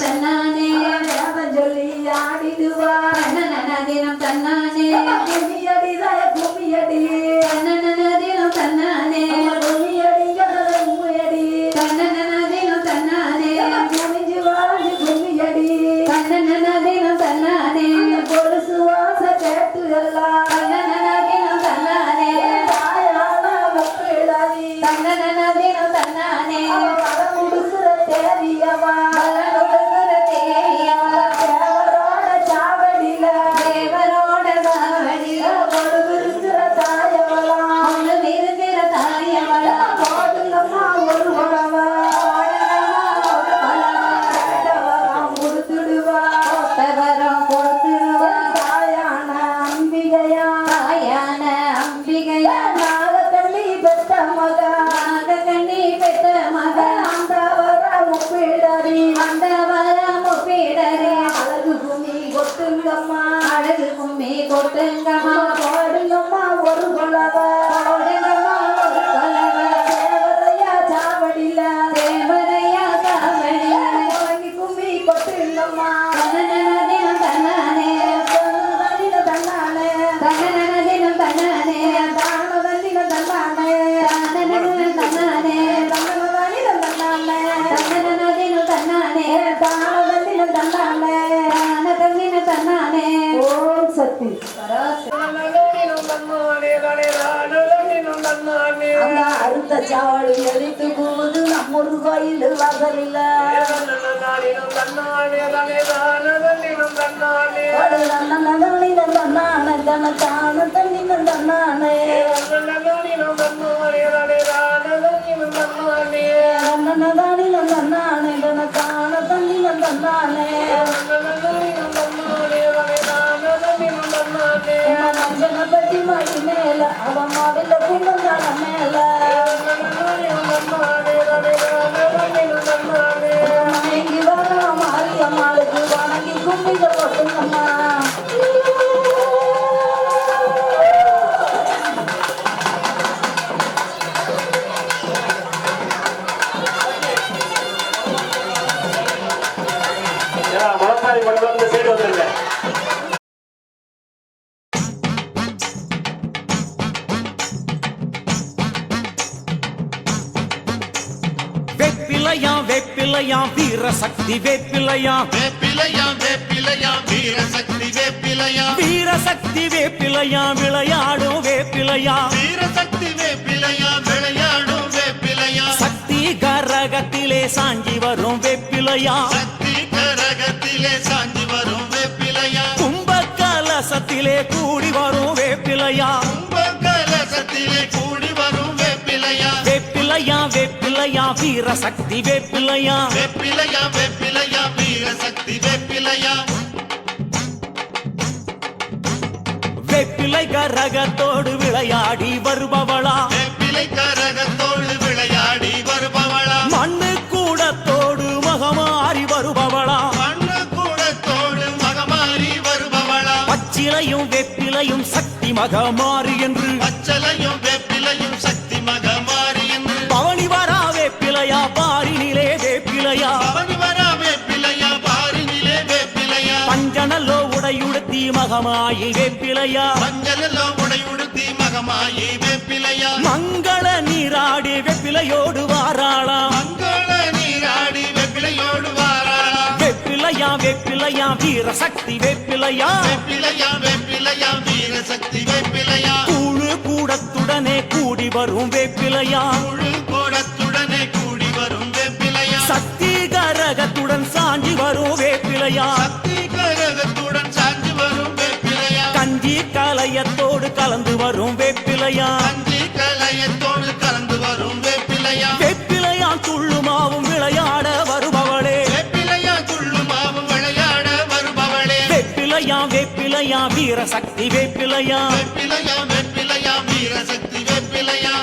C: தன்னானே
D: சொல்லி ஆடிடுவா
C: தினம் தன்னானே
D: கும்மியடிதாய கும்மியடி
C: தினம் தன்னானே
D: கும்மியடி கும்மியடி
C: தினம் தன்னானே
D: குமிஞ்சு வாழ்ந்து கும்மியடி
C: தினம் தன்னானே
D: கொலுசு வாச கேட்டு எல்லாம்
C: தினம் தன்னானே
D: தாயான மப்பிடாதி
C: தினம் தன்னானே
D: வரம் கொடுக்குற தேவியவா தேவரோட சாவடியில
C: தேவரோட காவடியா
D: கொடுக்குற தாயவளா
C: அவளு விருந்திர தாயவளா
D: போதுங்கம்மா ஒரு உழவா கொடுத்துடுவா
C: வரம் கொடுத்துருவா
D: தாயான அம்பிகையா
C: தாயான அம்பிகையா
D: நாகக்கள்ளி பெத்த மகா
C: நாகக்கண்ணி பெற்ற மகன்
D: அந்த வர முப்பிடாதி
C: அந்த வரம் ஒப்பிடரே
D: அழகு குமி கொட்டுங்கம்மா
C: அழகு கும்மி கொட்டுங்கம்மா
D: போடுங்கம்மா ஒரு குழவா
C: போடுங்கம்மா ஒரு கொலவ
D: தேவரையா சாவடியில
C: தேவரையா காவடியா
D: வாங்கி கும்மி கொட்டுங்கம்மா
C: தினம் தன்னானே
D: தன்னின தன்னானே
C: தினம் தன்னானே
D: தான தன்னின தன்னானே
C: தினம் தன்னானே
D: தன்னன தன்னானே
C: தினம் தன்னானே
D: தான தன்னின தன்னானே
C: தினம் தன்னானே
D: ஓம் சக்தி அந்த அறுத்த சாவடி எழுத்து கூவுது நம்மொரு கோயில் வாசலில் தன்னான தன்னின தன்னானே தன்னதானின தன்னானே தனக்கான தன்னின தன்னானே கணபதி மடி மேல அவன் மாவில குண்டங்கால மேல மயங்கி வர மாரியம்மாளுக்கு வணங்கி கும்பிகள் கொட்டுங்கம்மா
F: முளப்பாரி கொண்டு வந்து சைடு வந்துருங்க.
A: வெப்பிலையாம் வெப்பிலையாம் வீர சக்தி வெப்பிலையாம்
G: வீரசக்தி வேப்பிலையா
A: வீர சக்தி வேப்பிலையாம் விளையாடும் வேப்பிலையாம்
G: வீரசக்தி வேப்பிலையா விளையாடும் வேப்பிலையா
A: சக்தி கரகத்திலே சாஞ்சி வரும் வேப்பிலையாம்
G: சக்தி கரகத்திலே சாஞ்சி வரும் வேப்பிலையா
A: கும்ப கலசத்திலே கூடி வரும் வேப்பிலையாம்
G: கும்பகலசத்திலே கூடி வரும் வேப்பிலையா
A: வேப்பிலையாம் வேப்பிலையாம் வீர சக்தி வேப்பிலையாம்
G: வேப்பிலையா வேப்பிலையா வீரசக்தி வேப்பிலையா
A: வேப்பிலை கரகத்தோடு விளையாடி வருபவளா
G: வேப்பிலை கரகத்தோடு விளையாடி வருபவளா
A: மண்ணு கூடத்தோடு மகமாறி வருபவளா
G: மண்ணு கூடத்தோடு மகமாறி வருபவளா
A: பச்சிலையும் வேப்பிலையும் சக்தி மகமாறி என்று
G: பச்சலையும் வேப்பிலையும் சக்தி மகமாறி என்று
A: பவனி வரா வேப்பிலையா பாரினிலே வேப்பிலையா
G: பவனி வரா வேப்பிலையா பாரினிலே வேப்பிலையா
A: பஞ்சனல்லோ உடையுடுத்தி மகமாயி வேப்பிலையா
G: மஞ்சளெல்லோ உடையுடுத்தி மகமாயி வேப்பிலையா
A: மங்கள நீராடி வேப்பிலையோடு வாராளா
G: மங்கள நீராடி வேப்பிலையோடு வாராளா
A: வேப்பிலையா வேப்பிலையா வீர சக்தி வேப்பிலையா
G: வேப்பிலையா வேப்பிலையா வீரசக்தி வேப்பிலையா
A: கூழு கூடத்துடனே கூடி வரும் வேப்பிலையா
G: முழு கோடத்துடனே கூடி வரும் வேப்பிலையா
A: சக்தி கரகத்துடன் சாஞ்சி வரும் வேப்பிலையா
G: சக்தி கரகத்துடன் சாஞ்சி வரும் வேப்பிலையா
A: கஞ்சி கலையத்தோடு கலந்து வரும் வேப்பிலையா
G: கஞ்சி கலையத்தோடு கலந்து வரும் வேப்பிலையா
A: வேப்பிலையா துள்ளுமாவும் விளையாட வருபவளே
G: வேப்பிலையா துள்ளுமாவும் விளையாட வருபவளே
A: வேப்பிலையா வேப்பிலையா வீர சக்தி வேப்பிலையா
G: வேப்பிலையா வேப்பிலையா வீரசக்தி வேப்பிலையா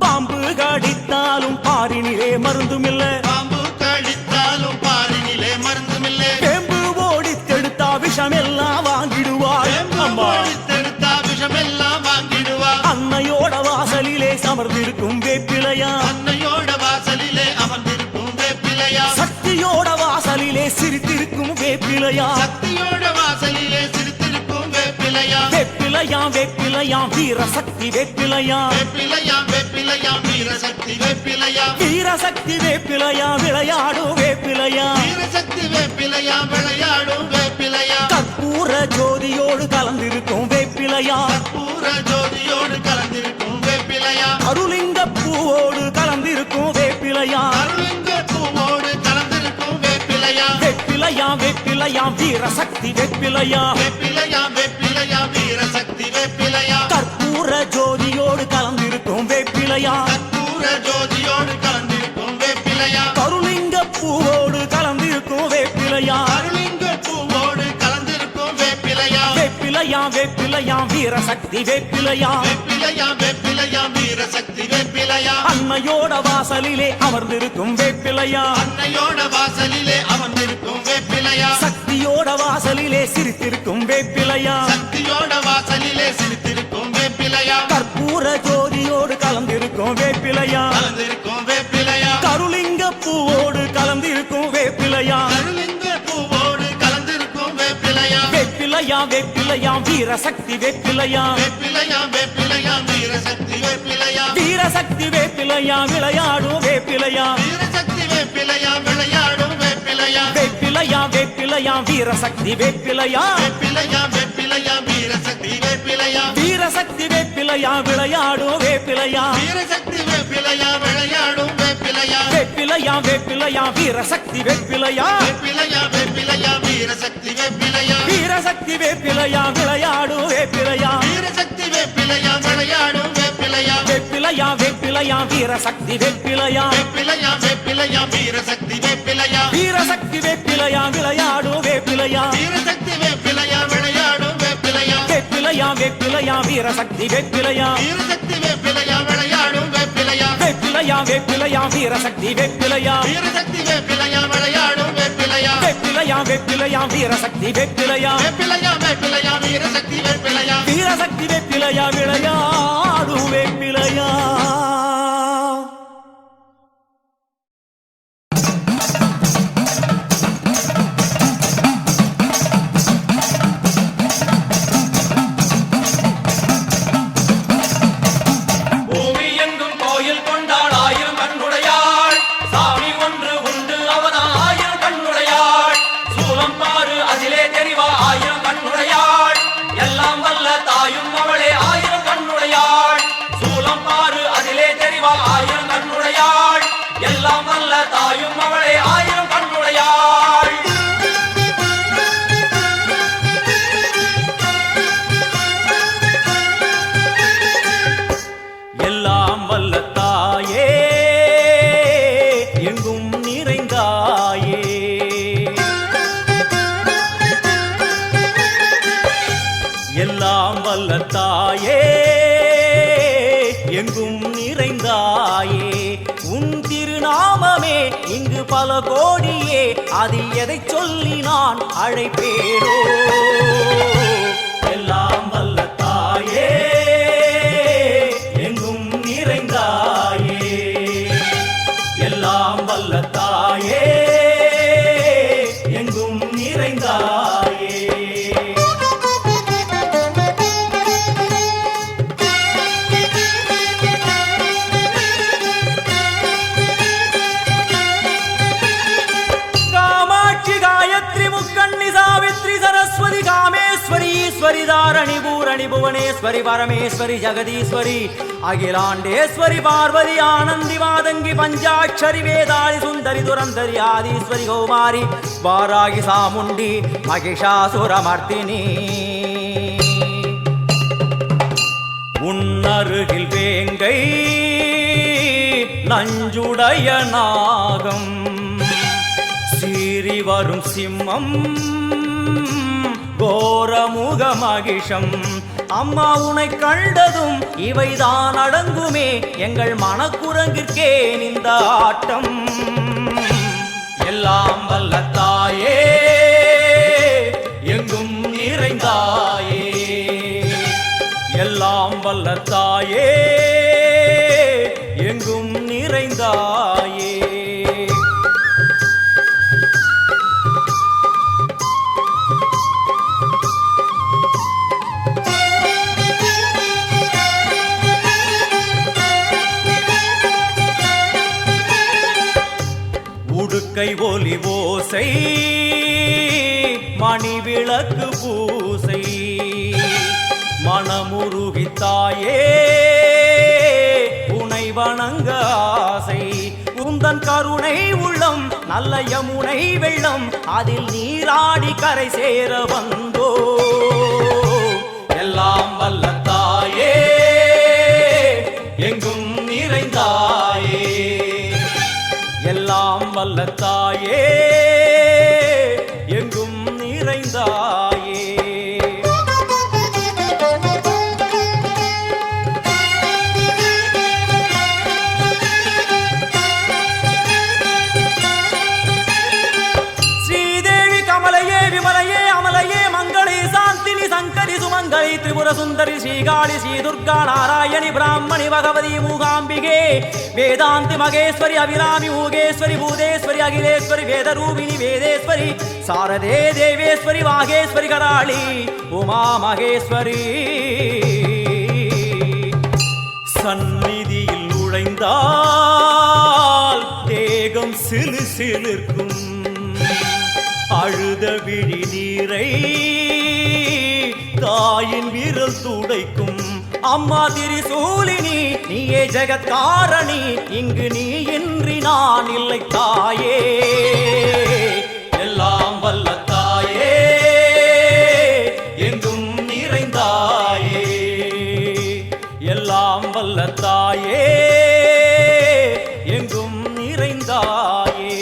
A: பாம்பு கடித்தாலும் பாரினிலே மருந்துமில்ல
G: பாம்பு கடித்தாலும் பாரினிலே மருந்துமில்லை
A: வேம்பு ஓடித்தெடுத்தா விஷமெல்லாம் வாங்கிடுவாள் அம்மா
G: தெடுத்தா விஷமெல்லாம் வாங்கிடுவா
A: அன்னையோட வாசலிலே சமர்ந்திருக்கும் வேப்பிலையா
G: அன்னையோட வாசலிலே அமர்ந்திருக்கும்
A: வாசலிலே சிரித்திருக்கும் வேப்பிலையா
G: சக்தியோட வாசலிலே சிரித்திருக்கும் வேப்பிலையா
A: வேப்பிலையாம் வேப்பிலையாம் வீரசக்தி வேப்பிலையா
G: வேப்பிலையாம் வேப்பிலையாம் வீரசக்தி வேப்பிலையா
A: வீரசக்தி வேப்பிலையா விளையாடும் வேப்பிலையா
G: வீரசக்தி வேப்பிலையா விளையாடும் வேப்பிலையா
A: கற்பூர ஜோதியோடு கலந்திருக்கும் வேப்பிலையா
G: கற்பூர ஜோதியோடு கலந்திருக்கும் வேப்பிலையா
A: அருளிங்க பூவோடு கலந்திருக்கும் வேப்பிலையா
G: அருளிங்க பூவோடு கலந்திருக்கும் வேப்பிலையா
A: வேப்பிலையா வேப்பிலையாம் வீரசக்தி வேப்பிலையா
G: வேப்பிலையாம் வேப்பிலையாம் வீரசக்தி வேப்பிலையா
A: கற்பூர ஜோதியோடு கலந்திருக்கும் வேப்பிலையா
G: கற்பூர ஜோதியோடு கலந்திருக்கும் வேப்பிலையா
A: கருளிங்க பூவோடு கலந்திருக்கும் வேப்பிலையா
G: அருளிங்க பூவோடு கலந்திருக்கும் வேப்பிலையா
A: வேப்பிலையா வேப்பிலையாம் வீரசக்தி வேப்பிலையா
G: வேப்பிலையாம் வேப்பிலையாம் வீரசக்தி வேப்பிலையா
A: அன்னையோட வாசலிலே அமர்ந்திருக்கும் வேப்பிலையா
G: அன்னையோட வாசலிலே அமர்ந்திருக்கும் வேப்பிலையா
A: சக்தியோட வாசலிலே சிரித்திருக்கும் வேப்பிலையா
G: சக்தியோட வாசலிலே சிரித்திருக்கும் வேப்பிலையா
A: கற்பூர ஜோதியோடு கலந்திருக்கும் வேப்பிலையா
G: கலந்திருக்கும் வேப்பிலையா
A: கருளிங்க பூவோடு கலந்திருக்கும் வேப்பிலையா
G: அருளிங்க பூவோடு கலந்திருக்கும் வேப்பிலையா
A: வேப்பிலையா வேப்பிலையாம் வீரசக்தி வேப்பிலையா
G: வேப்பிலையாம் வேப்பிலையாம் வீரசக்தி வேப்பிலையா
A: வீரசக்தி வேப்பிலையா விளையாடும் வேப்பிலையா
G: வீரசக்தி வேப்பிலையா விளையாடும் வேப்பிலையா
A: வேப்பிலையா வேப்பிலையாம் வீரசக்தி வேப்பிலையா
G: வேப்பிலையாம் வேப்பிலையாம் வீரசக்தி வேப்பிலையா
A: வீரசக்தி வேப்பிலையா விளையாடும் வேப்பிலையா
G: வீரசக்தி வேப்பிலையா விளையாடும் வேப்பிலையா
A: வேப்பிலையா வேப்பிலையா வீரசக்தி வேப்பிலையா
G: வேப்பிலையா வேப்பிலையா வீரசக்தி வேப்பிலையா
A: வீரசக்தி வேப்பிலையா விளையாடும் வேப்பிலையா
G: வீரசக்தி வேப்பிலையா விளையாடும் வேப்பிலையா
A: வேப்பிலையா வேப்பிலையா வீரசக்தி வேப்பிலையா
G: வேப்பிலையா வேப்பிலையா வீரசக்தி வேப்பிலையா
A: வீரசக்தி வேப்பிலையா விளையாடும் வேப்பிலையா
G: வீரசக்தி வேப்பிலையா விளையாடும் வேப்பிலையா
A: வேப்பிலையா வேப்பிலையா வீரசக்தி வேப்பிலையா
G: வீரசக்தி வேப்பிலையா விளையாடும் வேப்பிலையா
A: வேப்பிலையா வேப்பிலையா வீரசக்தி வேப்பிலையா
G: வீரசக்தி வேப்பிலையா விளையாடும் வேப்பிலையா
A: வேப்பிலையா வேப்பிலையா வீரசக்தி வேப்பிலையா
G: வேப்பிலையா வேப்பிலையா வீரசக்தி வேப்பிலையா
A: வீரசக்தி வேப்பிலையா விளையாடும் வேப்பிலையா
B: பூமி எங்கும் கோயில் கொண்டாள் ஆயிரம் கண்ணுடையாள் சாமி ஒன்று உண்டு அவன் ஆயிரம் கண்ணுடையாள் சூலம் பாரு அதிலே தெரிவா ஆயிரம் கண்ணுடையாள் எல்லாம் வல்ல தாயும் அவளே ஆயிரம் கண்ணுடையாள் சூலம் பாரு அதிலே தெரிவா ஆயிரம் கண்ணுடையாள் எல்லாம் வல்ல தாயும் அவளே ஆயிரம் கண்ணுடையாள்
A: எல்லாம் வல்ல தாயே எங்கும் நிறைந்தாயே எல்லாம் வல்ல தாயே எங்கும் நிறைந்தாயே உன் திருநாமமே இங்கு பல கோடியே அதில் எதை சொல்லி நான் அழைப்பேனோ எல்லாம் வல்ல தாயே எங்கும் நிறைந்தாயே எல்லாம் வல்ல தாயே எங்கும் நிறைந்தாயே காமாட்சி காயத்ரி முக்கண்ணி சாவித்ரி சரஸ்வதி காமேஸ்வரி ஈஸ்வரி தாரணி பூரணி புவனேஸ்வரி பரமேஸ்வரி ஜெகதீஸ்வரி அகிலாண்டேஸ்வரி பார்வதி ஆனந்தி மாதங்கி பஞ்சாட்சரி வேதாளி சுந்தரி துரந்தரி ஆதீஸ்வரி கௌமாரி வாராகி சாமுண்டி மகிஷாசுரமர்த்தினி உன்னருகில் வேங்கை நஞ்சுடைய நாகம் சீறி வரும் சிம்மம் கோரமுக மகிஷம் அம்மா உனை கண்டதும் இவைதான் அடங்குமே எங்கள் மனக்குரங்கிற்கே இந்த ஆட்டம் எல்லாம் வல்ல தாயே எங்கும் நிறைந்தாயே எல்லாம் வல்ல தாயே எங்கும் நிறைந்தாயே
B: கை ஒலி ஓசை மணி விளக்கு பூசை மனமுருகித்தாயே உனை வணங்க ஆசை உந்தன் கருணை உள்ளம் நல்ல யமுனை வெள்ளம் அதில் நீராடி கரை சேர வந்தோ எல்லாம் வல்ல தாயே எங்கும் நிறைந்தாயே எல்லாம் வல்ல தாயே எங்கும் நிறைந்தாயே ஸ்ரீதேவி கமலையே விமலையே அமலையே மங்களே சாந்தினி சங்கரி சுமங்கலி திரிபுர சுந்தரி ஸ்ரீகாளி ஸ்ரீ துர்கா நாராயணி பிராமணி பகவதி மூகாம்பிகே வேதாந்தி மகேஸ்வரி அபிராமி மூகேஸ்வரி பூதேஸ்வரி அகிலேஸ்வரி வேதரூபிணி வேதேஸ்வரி சாரதே தேவேஸ்வரி வாகேஸ்வரி கராளி உமா மகேஸ்வரி சந்நிதியில் நுழைந்தால் தேகம் சிலு சிலிர்க்கும் அழுத விழி நீரை தாயின் விரல் துடைக்கும் அம்மா திரிசூலினி நீயே ஜெகத்காரணி இங்கு நீ இன்றி நான் இல்லை தாயே எல்லாம் வல்ல தாயே எங்கும் நிறைந்தாயே எல்லாம் வல்ல தாயே எங்கும் நிறைந்தாயே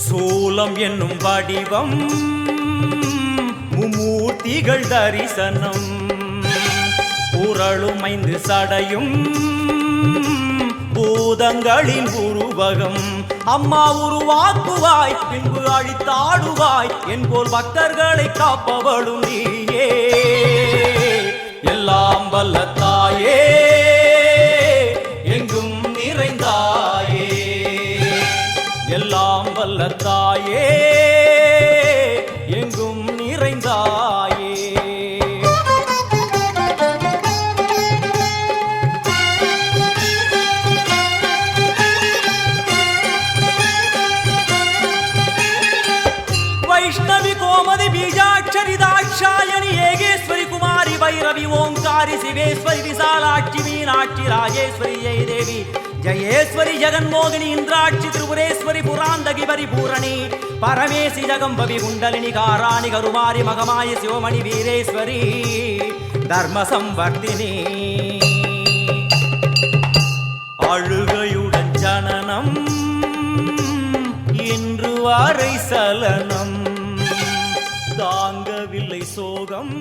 B: சூலம் என்னும் வடிவம் மும்மூர்த்திகள் தரிசனம் உரளும் 5 சடையும் பூதங்களின் உருவகம் அம்மா உருவாக்குவாய் பின்பு அழித்தாடுவாய் என்போல் பக்தர்களை காப்பவளும் நீயே எல்லாம் வல்ல தாயே எங்கும் நிறைந்தாயே எல்லாம் வல்ல தாயே எங்கும் நிறைந்தாயே வைஷ்ணவி கோமதி பீஜாட்சரி தாட்சாயணி ஏகேஸ்வரி குமாரி வைரவி ஓங்காரி சிவேஸ்வரி விசாலாட்சி மீனாட்சி ராஜேஸ்வரி ஜெயதேவி ஜயேஸ்வரி ஜெகன்மோகினி இந்திராட்சி திரிபுரேஸ்வரி புராந்தகி பரிபூரணி பரமேசி ஜகம்பவி குண்டலினி காராணி கருமாரி மகமாயி சிவமணி வீரேஸ்வரி தர்ம சம்வர்த்தினி அழுகையுடன் ஜனனம் இன்று வரை சலனம் தாங்கவில்லை சோகம்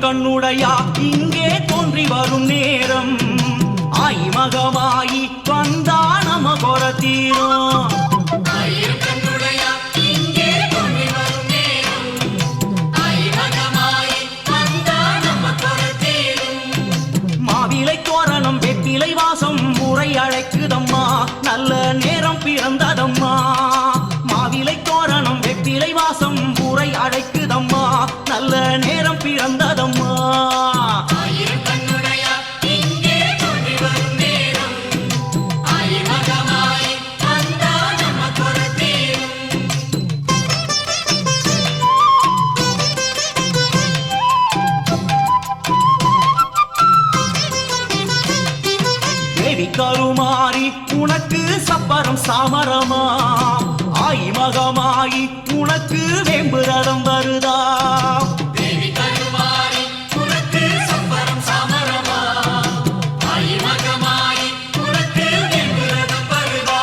A: கண்ணுடையா இங்கே தோன்றி வரும் நேரம் ஆயி மகமாயி வந்தா நம கொர தீரும் மாவிலை தோரணம் வெப்பிலை வாசம் முறை அழைக்குதம்மா நல்ல நேரம் பிறந்ததம்மா மாவிலை தோரணம் வெப்பிலை வாசம் முறை அழைக்குதம்மா நல்ல நேரம் பிறந்ததம்மா கருமாறி உனக்கு சப்பரம் சாமரமா ஆயி மகமாயி உனக்கு வேம்புரதம் வருதா
B: தேவி கருமாரி உனக்கு சப்பரம் சாமரமா ஆயி மகமாயி உனக்கு வேம்புரதம் வருதா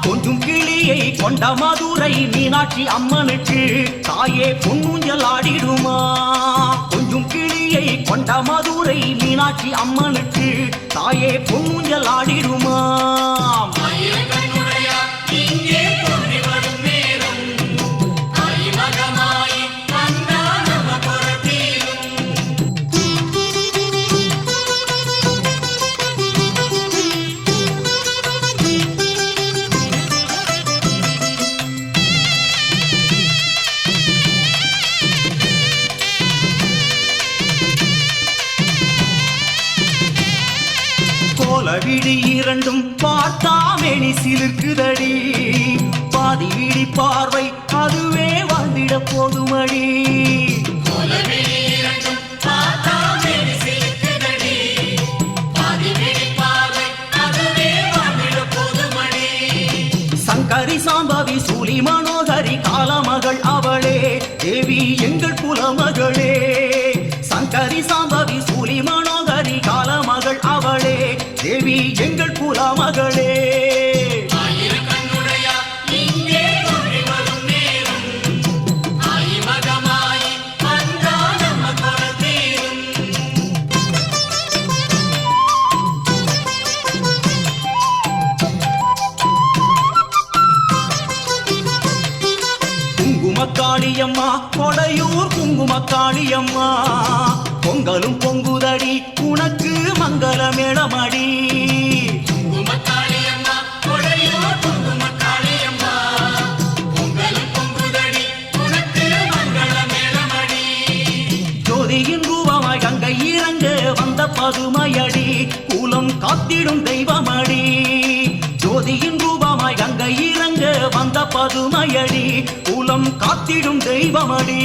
A: கொஞ்சம் கிளியை கொண்ட மதுரை மீனாட்சி அம்மனுக்கு தாயே பொன்னூஞ்சல் ஆடிடுமா கொஞ்சம் கிளியை கொண்ட மதுரை மீனாட்சி அம்மனுக்கு தாயே பொன்னூஞ்சல் ஆடிடுமா விழி இரண்டும் பார்த்தாமேனி சிலிர்க்குதடி பாதி விழி பார்வை அதுவே வாழ்ந்திட போதுமடி சங்கரி சாம்பவி சூலி மனோகரி காலமகள் அவளே தேவி எங்கள் குலமகளே சங்கரி சாம்பவி சூலி மனோகரி காலமகள் அவளே தேவி எங்கள் குலமகளே குங்குமக்காளியம்மா கொடையூர் குங்குமக்காளியம்மா பொங்கலும் பொங்குதடி உனக்கு மங்கள மேளமடி ஜோதியின் ரூபமாய் கங்கை இறங்க வந்த பதுமையடி கூலம் காத்திடும் தெய்வமடி ஜோதியின் ரூபமாய் கங்கை இறங்க வந்த பதுமையடி கூலம் காத்திடும் தெய்வமடி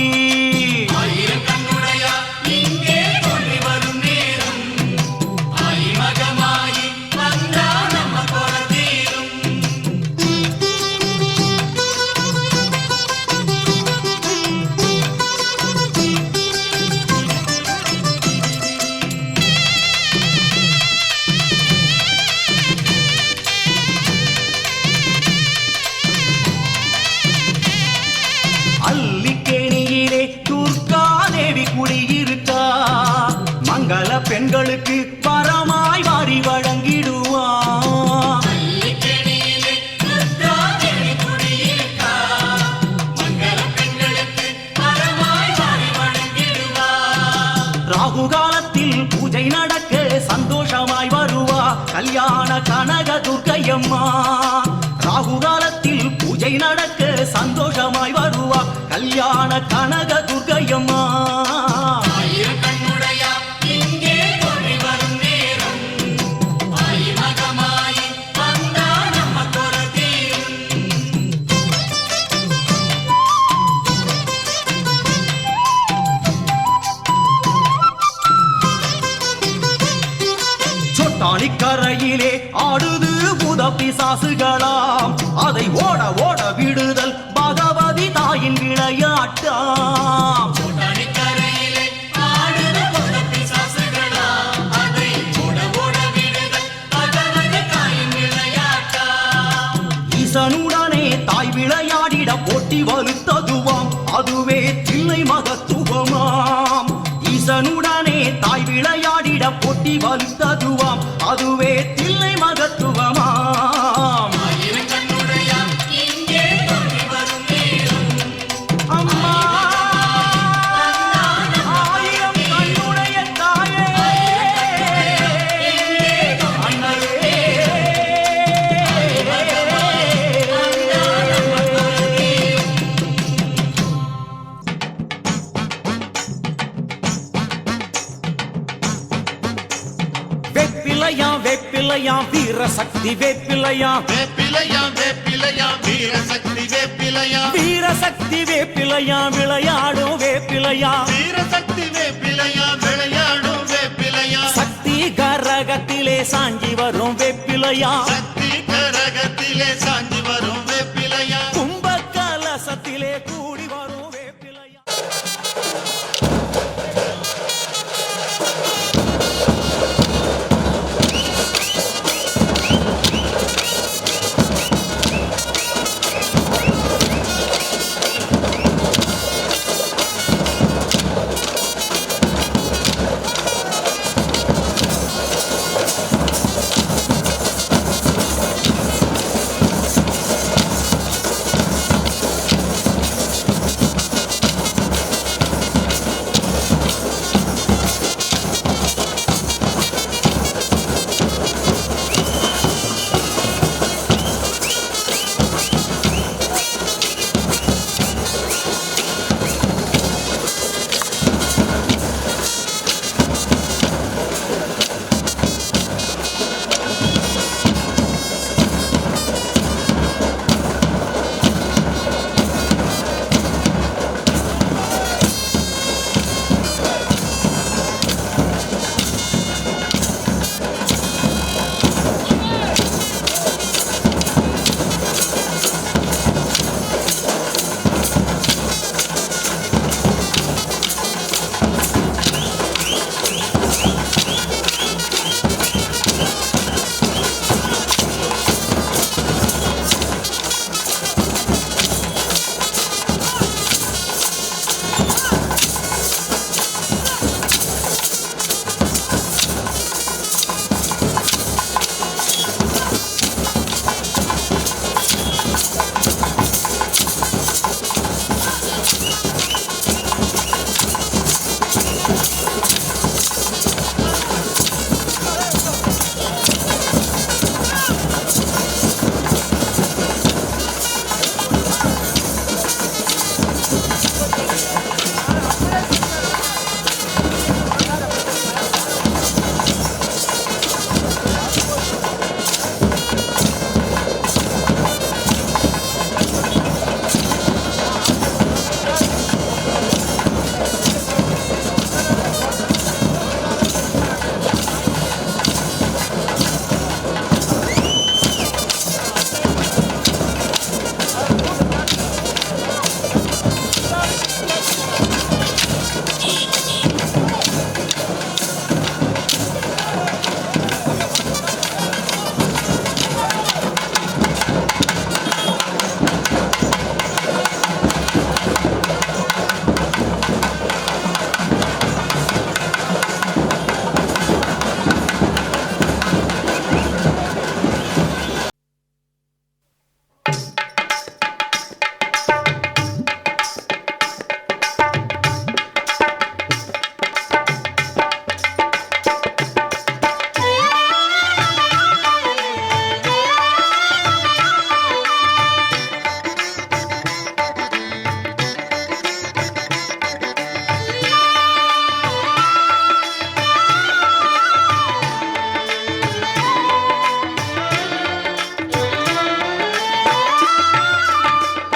A: அல்லிக்கேணியிலே துர்கா தேவி குடியிருக்கா மங்கள பெண்களுக்கு வரமாய் வாரி வழங்கிடுவா ராகு காலத்தில் பூஜை நடக்க சந்தோஷமாய் வருவா கல்யாண கனக துர்க்கையம்மா ராகு காலத்தில் பூஜை நடக்க சந்தோஷமாய் வருவா கல்யாண கனக துர்க்கையம்மா கரையிலே ஆடுது புத பிசாசுகளாம் அதை ஓட ஓட விடுதல் பகவதி தாயின் விளையாட்டாம் ஈசனுடனே தாய் விளையாடிட போட்டி வலுத்ததுவாம் அதுவே தில்லை மகத்துவமாம் ஈசன் கொட்டி வலுத்ததுவாம் அதுவே தில்லை மகத்துவமாம் அம்மா ஆயிரம் கண்ணுடைய தாயே அண்ணலே வேப்பிலையாம் வீரசக்தி வேப்பிலையாம்
G: வீரசக்தி வேப்பிலையாம்
A: வீரசக்தி வேப்பிலையாம் விளையாடும் வேப்பிலையாம்
G: வீரசக்தி வேப்பிலையாம் விளையாடும் வேப்பிலையாம்
A: சக்தி கரகத்திலே சாஞ்சி வரும் வேப்பிலையாம்
G: சக்தி கரகத்திலே சாஞ்சி வரும் வேப்பிலையாம்
A: கும்ப கலசத்திலே கூடி வரும் வேப்பிலையாம்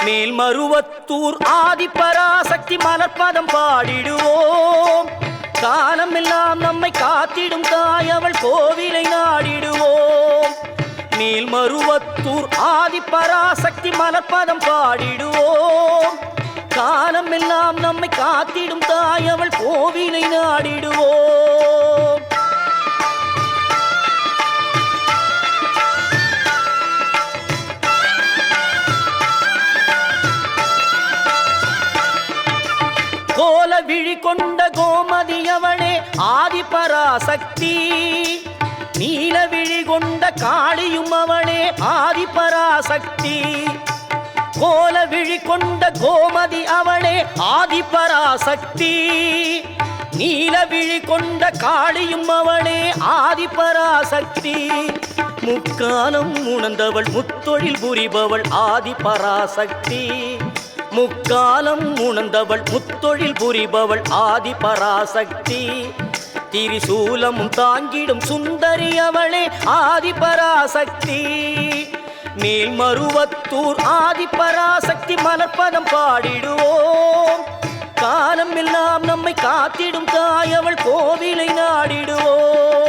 A: மேல்மருவத்தூர் ஆதிபராசக்தி மலர்பதம் பாடிடுவோம். காலமெல்லாம் நம்மை காத்திடும் தாய் அவள் கோவிலை நாடிடுவோம். மேல்மருவத்தூர் ஆதிபராசக்தி மலர்பதம் பாடிடுவோம். காலமெல்லாம் நம்மை காத்திடும் தாய் அவள் கோவிலை நாடிடுவோம். கோல விழி கொண்ட கோமதி அவளே ஆதிபராசக்தி பராசக்தி நீலவிழி கொண்ட காளியும் அவளே ஆதிபராசக்தி கோலவிழி கொண்ட கோமதி அவளே ஆதிபராசக்தி நீலவிழி கொண்ட காளியும் அவளே ஆதிபராசக்தி முக்காலம் உணர்ந்தவள் முத்தொழில் புரிபவள் ஆதிபராசக்தி முக்காலம் உணர்ந்தவள் முத்தொழில் புரிபவள் ஆதிபராசக்தி திரிசூலமும் தாங்கிடும் சுந்தரி அவளே ஆதிபராசக்தி மேல்மருவத்தூர் ஆதிபராசக்தி மலர்பதம் பாடிடுவோம் காலம் எல்லாம் நம்மை காத்திடும் தாய் அவள் கோவிலை நாடிடுவோம்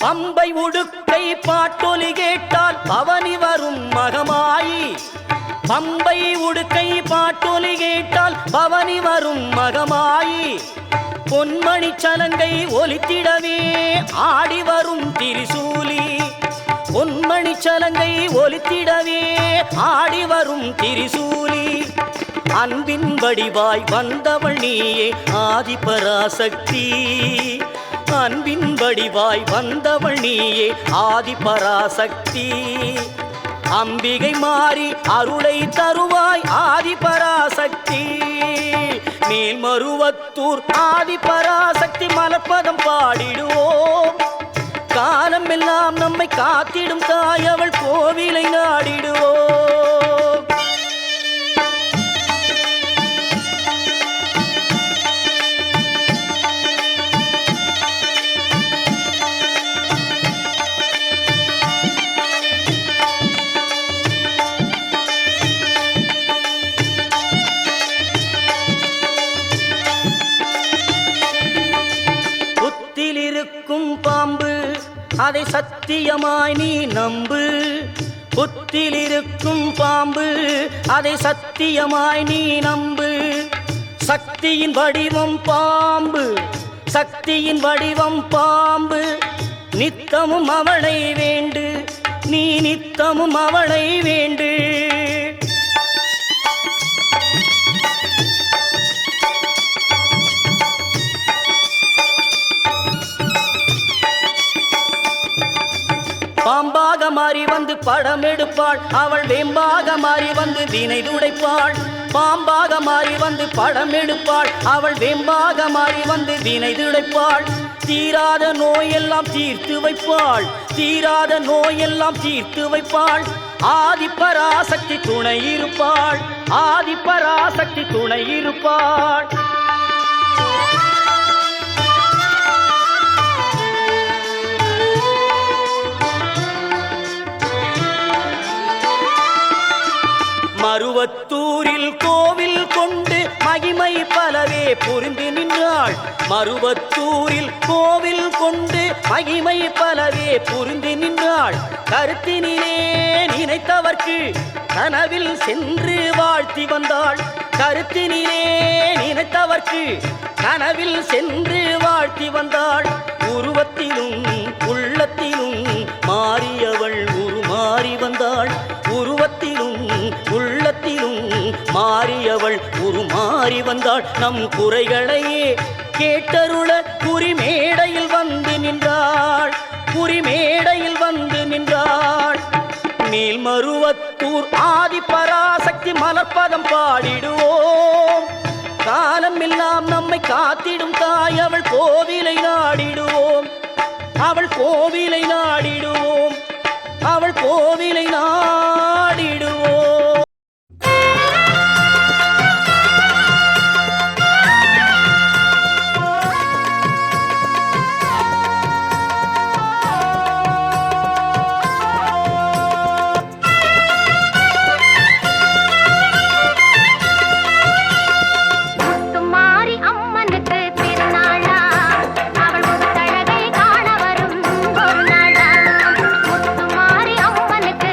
A: பம்பை உடுக்கை பாட்டொலி கேட்டால் பவனி வரும் மகமாயி பம்பை உடுக்கை பாட்டொலி கேட்டால் பவனி வரும் மகமாயி பொன்மணி சலங்கை ஒலித்திடவே ஆடி வரும் திரிசூலி பொன்மணி சலங்கை ஒலித்திடவே ஆடி வரும் திரிசூலி அன்பின் வடிவாய் வந்தவள் நீயே ஆதிபராசக்தி அன்பின் வடிவாய் வந்தவள் நீயே ஆதிபராசக்தி அம்பிகை மாறி அருளை தருவாய் ஆதிபராசக்தி மேல்மருவத்தூர் ஆதிபராசக்தி மலர்பதம் பாடிடுவோம் காலம் எல்லாம் நம்மை காத்திடும் தாய் அவள் கோவிலை நாடிடுவோம் பாம்பு அதை சத்தியமாய் நீ நம்பு புத்தில் இருக்கும் பாம்பு அதை சத்தியமாய் நீ நம்பு சக்தியின் வடிவம் பாம்பு சக்தியின் வடிவம் பாம்பு நித்தமும் அவளை வேண்டு நீ நித்தமும் அவளை வேண்டு பாம்பாக மாறி வந்து படம் எடுப்பாள் அவள் வேம்பாக மாறி வந்து வினை துடைப்பாள் பாம்பாக மாறி வந்து படம் எடுப்பாள் அவள் வேம்பாக மாறி வந்து வினை துடைப்பாள் தீராத நோயெல்லாம் தீர்த்து வைப்பாள் தீராத நோயெல்லாம் தீர்த்து வைப்பாள் ஆதிபராசக்தி துணை இருப்பாள் ஆதிபராசக்தி துணை இருப்பாள் மருவத்தூரில் கோவில் கொண்டு மகிமை பலவே புரிந்து நின்றாள் மருவத்தூரில் கோவில் கொண்டு மகிமை பலவே புரிந்து நின்றாள் கருத்தினிலே நினைத்தவர்க்கு கனவில் சென்று வாழ்த்தி வந்தாள் கருத்தினிலே நினைத்தவர்க்கு கனவில் சென்று வாழ்த்தி வந்தாள் உருவத்திலும் உள்ளத்திலும் மாறியவள் உருமாறி வந்தாள் உருவத்திலும் உள்ளத்திலும் மாறியவள் உருமாறி வந்தாள் நம் குறைகளையே கேட்டருள குறிமேடையில் வந்து நின்றாள் குறிமேடையில் வந்து நின்றாள் மேல்மருவத்தூர் ஆதிபராசக்தி மலர்பதம் பாடிடுவோம் காலம் எல்லாம் நம்மை காத்திடும் தாய் அவள் கோவிலை நாடிடுவோம் அவள் கோவிலை நாடிடுவோம் அவள் கோவிலை நாடிடுவோம்
C: திருநாளா அவள் முத்தழகை காண வரும் ஒரு நாளா முத்துமாரி அம்மனுக்கு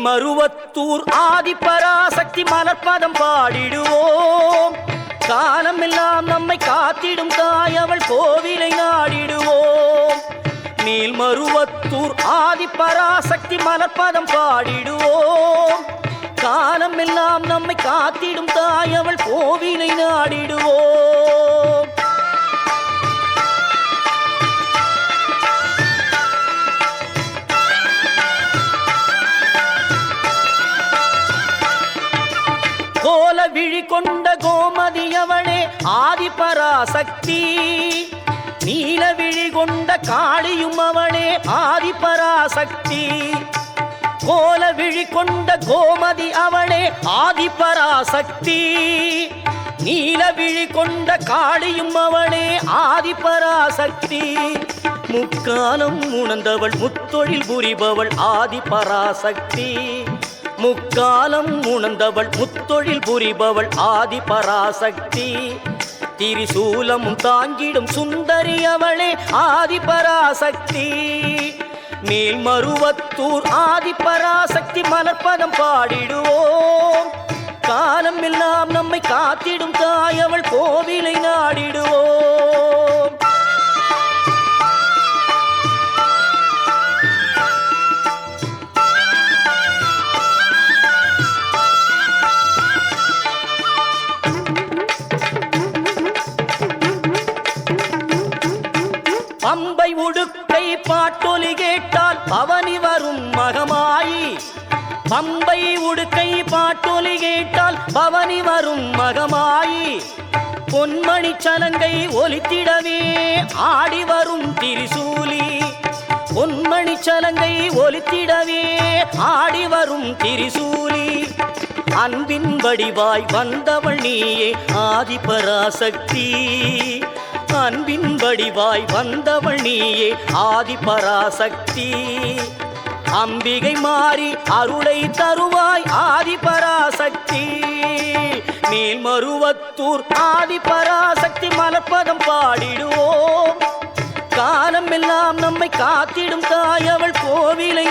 A: மேல்மருவத்தூர் ஆதிபராசக்தி மலர்பதம் பாடிடுவோம். காலமெல்லாம் நம்மை காத்திடும் தாய் அவள் கோவிலை நாடிடுவோம். மேல்மருவத்தூர் ஆதிபராசக்தி மலர்பதம் பாடிடுவோம். காலமெல்லாம் நம்மை காத்திடும் தாய் அவள் கோவிலை நாடிடுவோம். கோல விழி கொண்ட கோமதியவளே ஆதிபராசக்தி. நீல விழி கொண்ட காளியும் அவளே ஆதிபராசக்தி. கோல விழி கொண்ட கோமதி அவளே ஆதிபராசக்தி. நீல விழி கொண்ட காளியும் அவளே ஆதிபராசக்தி. முக்காலம் உணர்ந்தவள் முத்தொழில் புரிபவள் ஆதிபராசக்தி. முக்காலம் உணர்ந்தவள் முத்தொழில் புரிபவள் ஆதிபராசக்தி. திரிசூலமும் தாங்கிடும் சுந்தரி அவளே ஆதிபராசக்தி. மேல்மருவத்தூர் ஆதிபராசக்தி மலர்பதம் பாடிடுவோம். காலம் எல்லாம் நம்மை காத்திடும் தாய் அவள் கோவிலை நாடிடுவோம். பம்பை உடுக்கை பாட்டொலி கேட்டால் பவனி வரும் மகமாயி. பம்பை உடுக்கை பாட்டொலி கேட்டால் பவனி வரும் மகமாயி. பொன்மணி சலங்கை ஒலித்திடவே ஆடி வரும் திரிசூலி. பொன்மணி சலங்கை ஒலித்திடவே ஆடி வரும் திரிசூலி. அன்பின் வடிவாய் வந்தவள் நீயே ஆதிபராசக்தி. அன்பின் வடிவாய் வந்தவள் நீயே ஆதிபராசக்தி. அம்பிகை மாறி அருளை தருவாய் ஆதிபராசக்தி. மேல்மருவத்தூர் ஆதிபராசக்தி மலர்பதம் பாடிடுவோம். காலம் எல்லாம் நம்மை காத்திடும் தாய் அவள் கோவிலை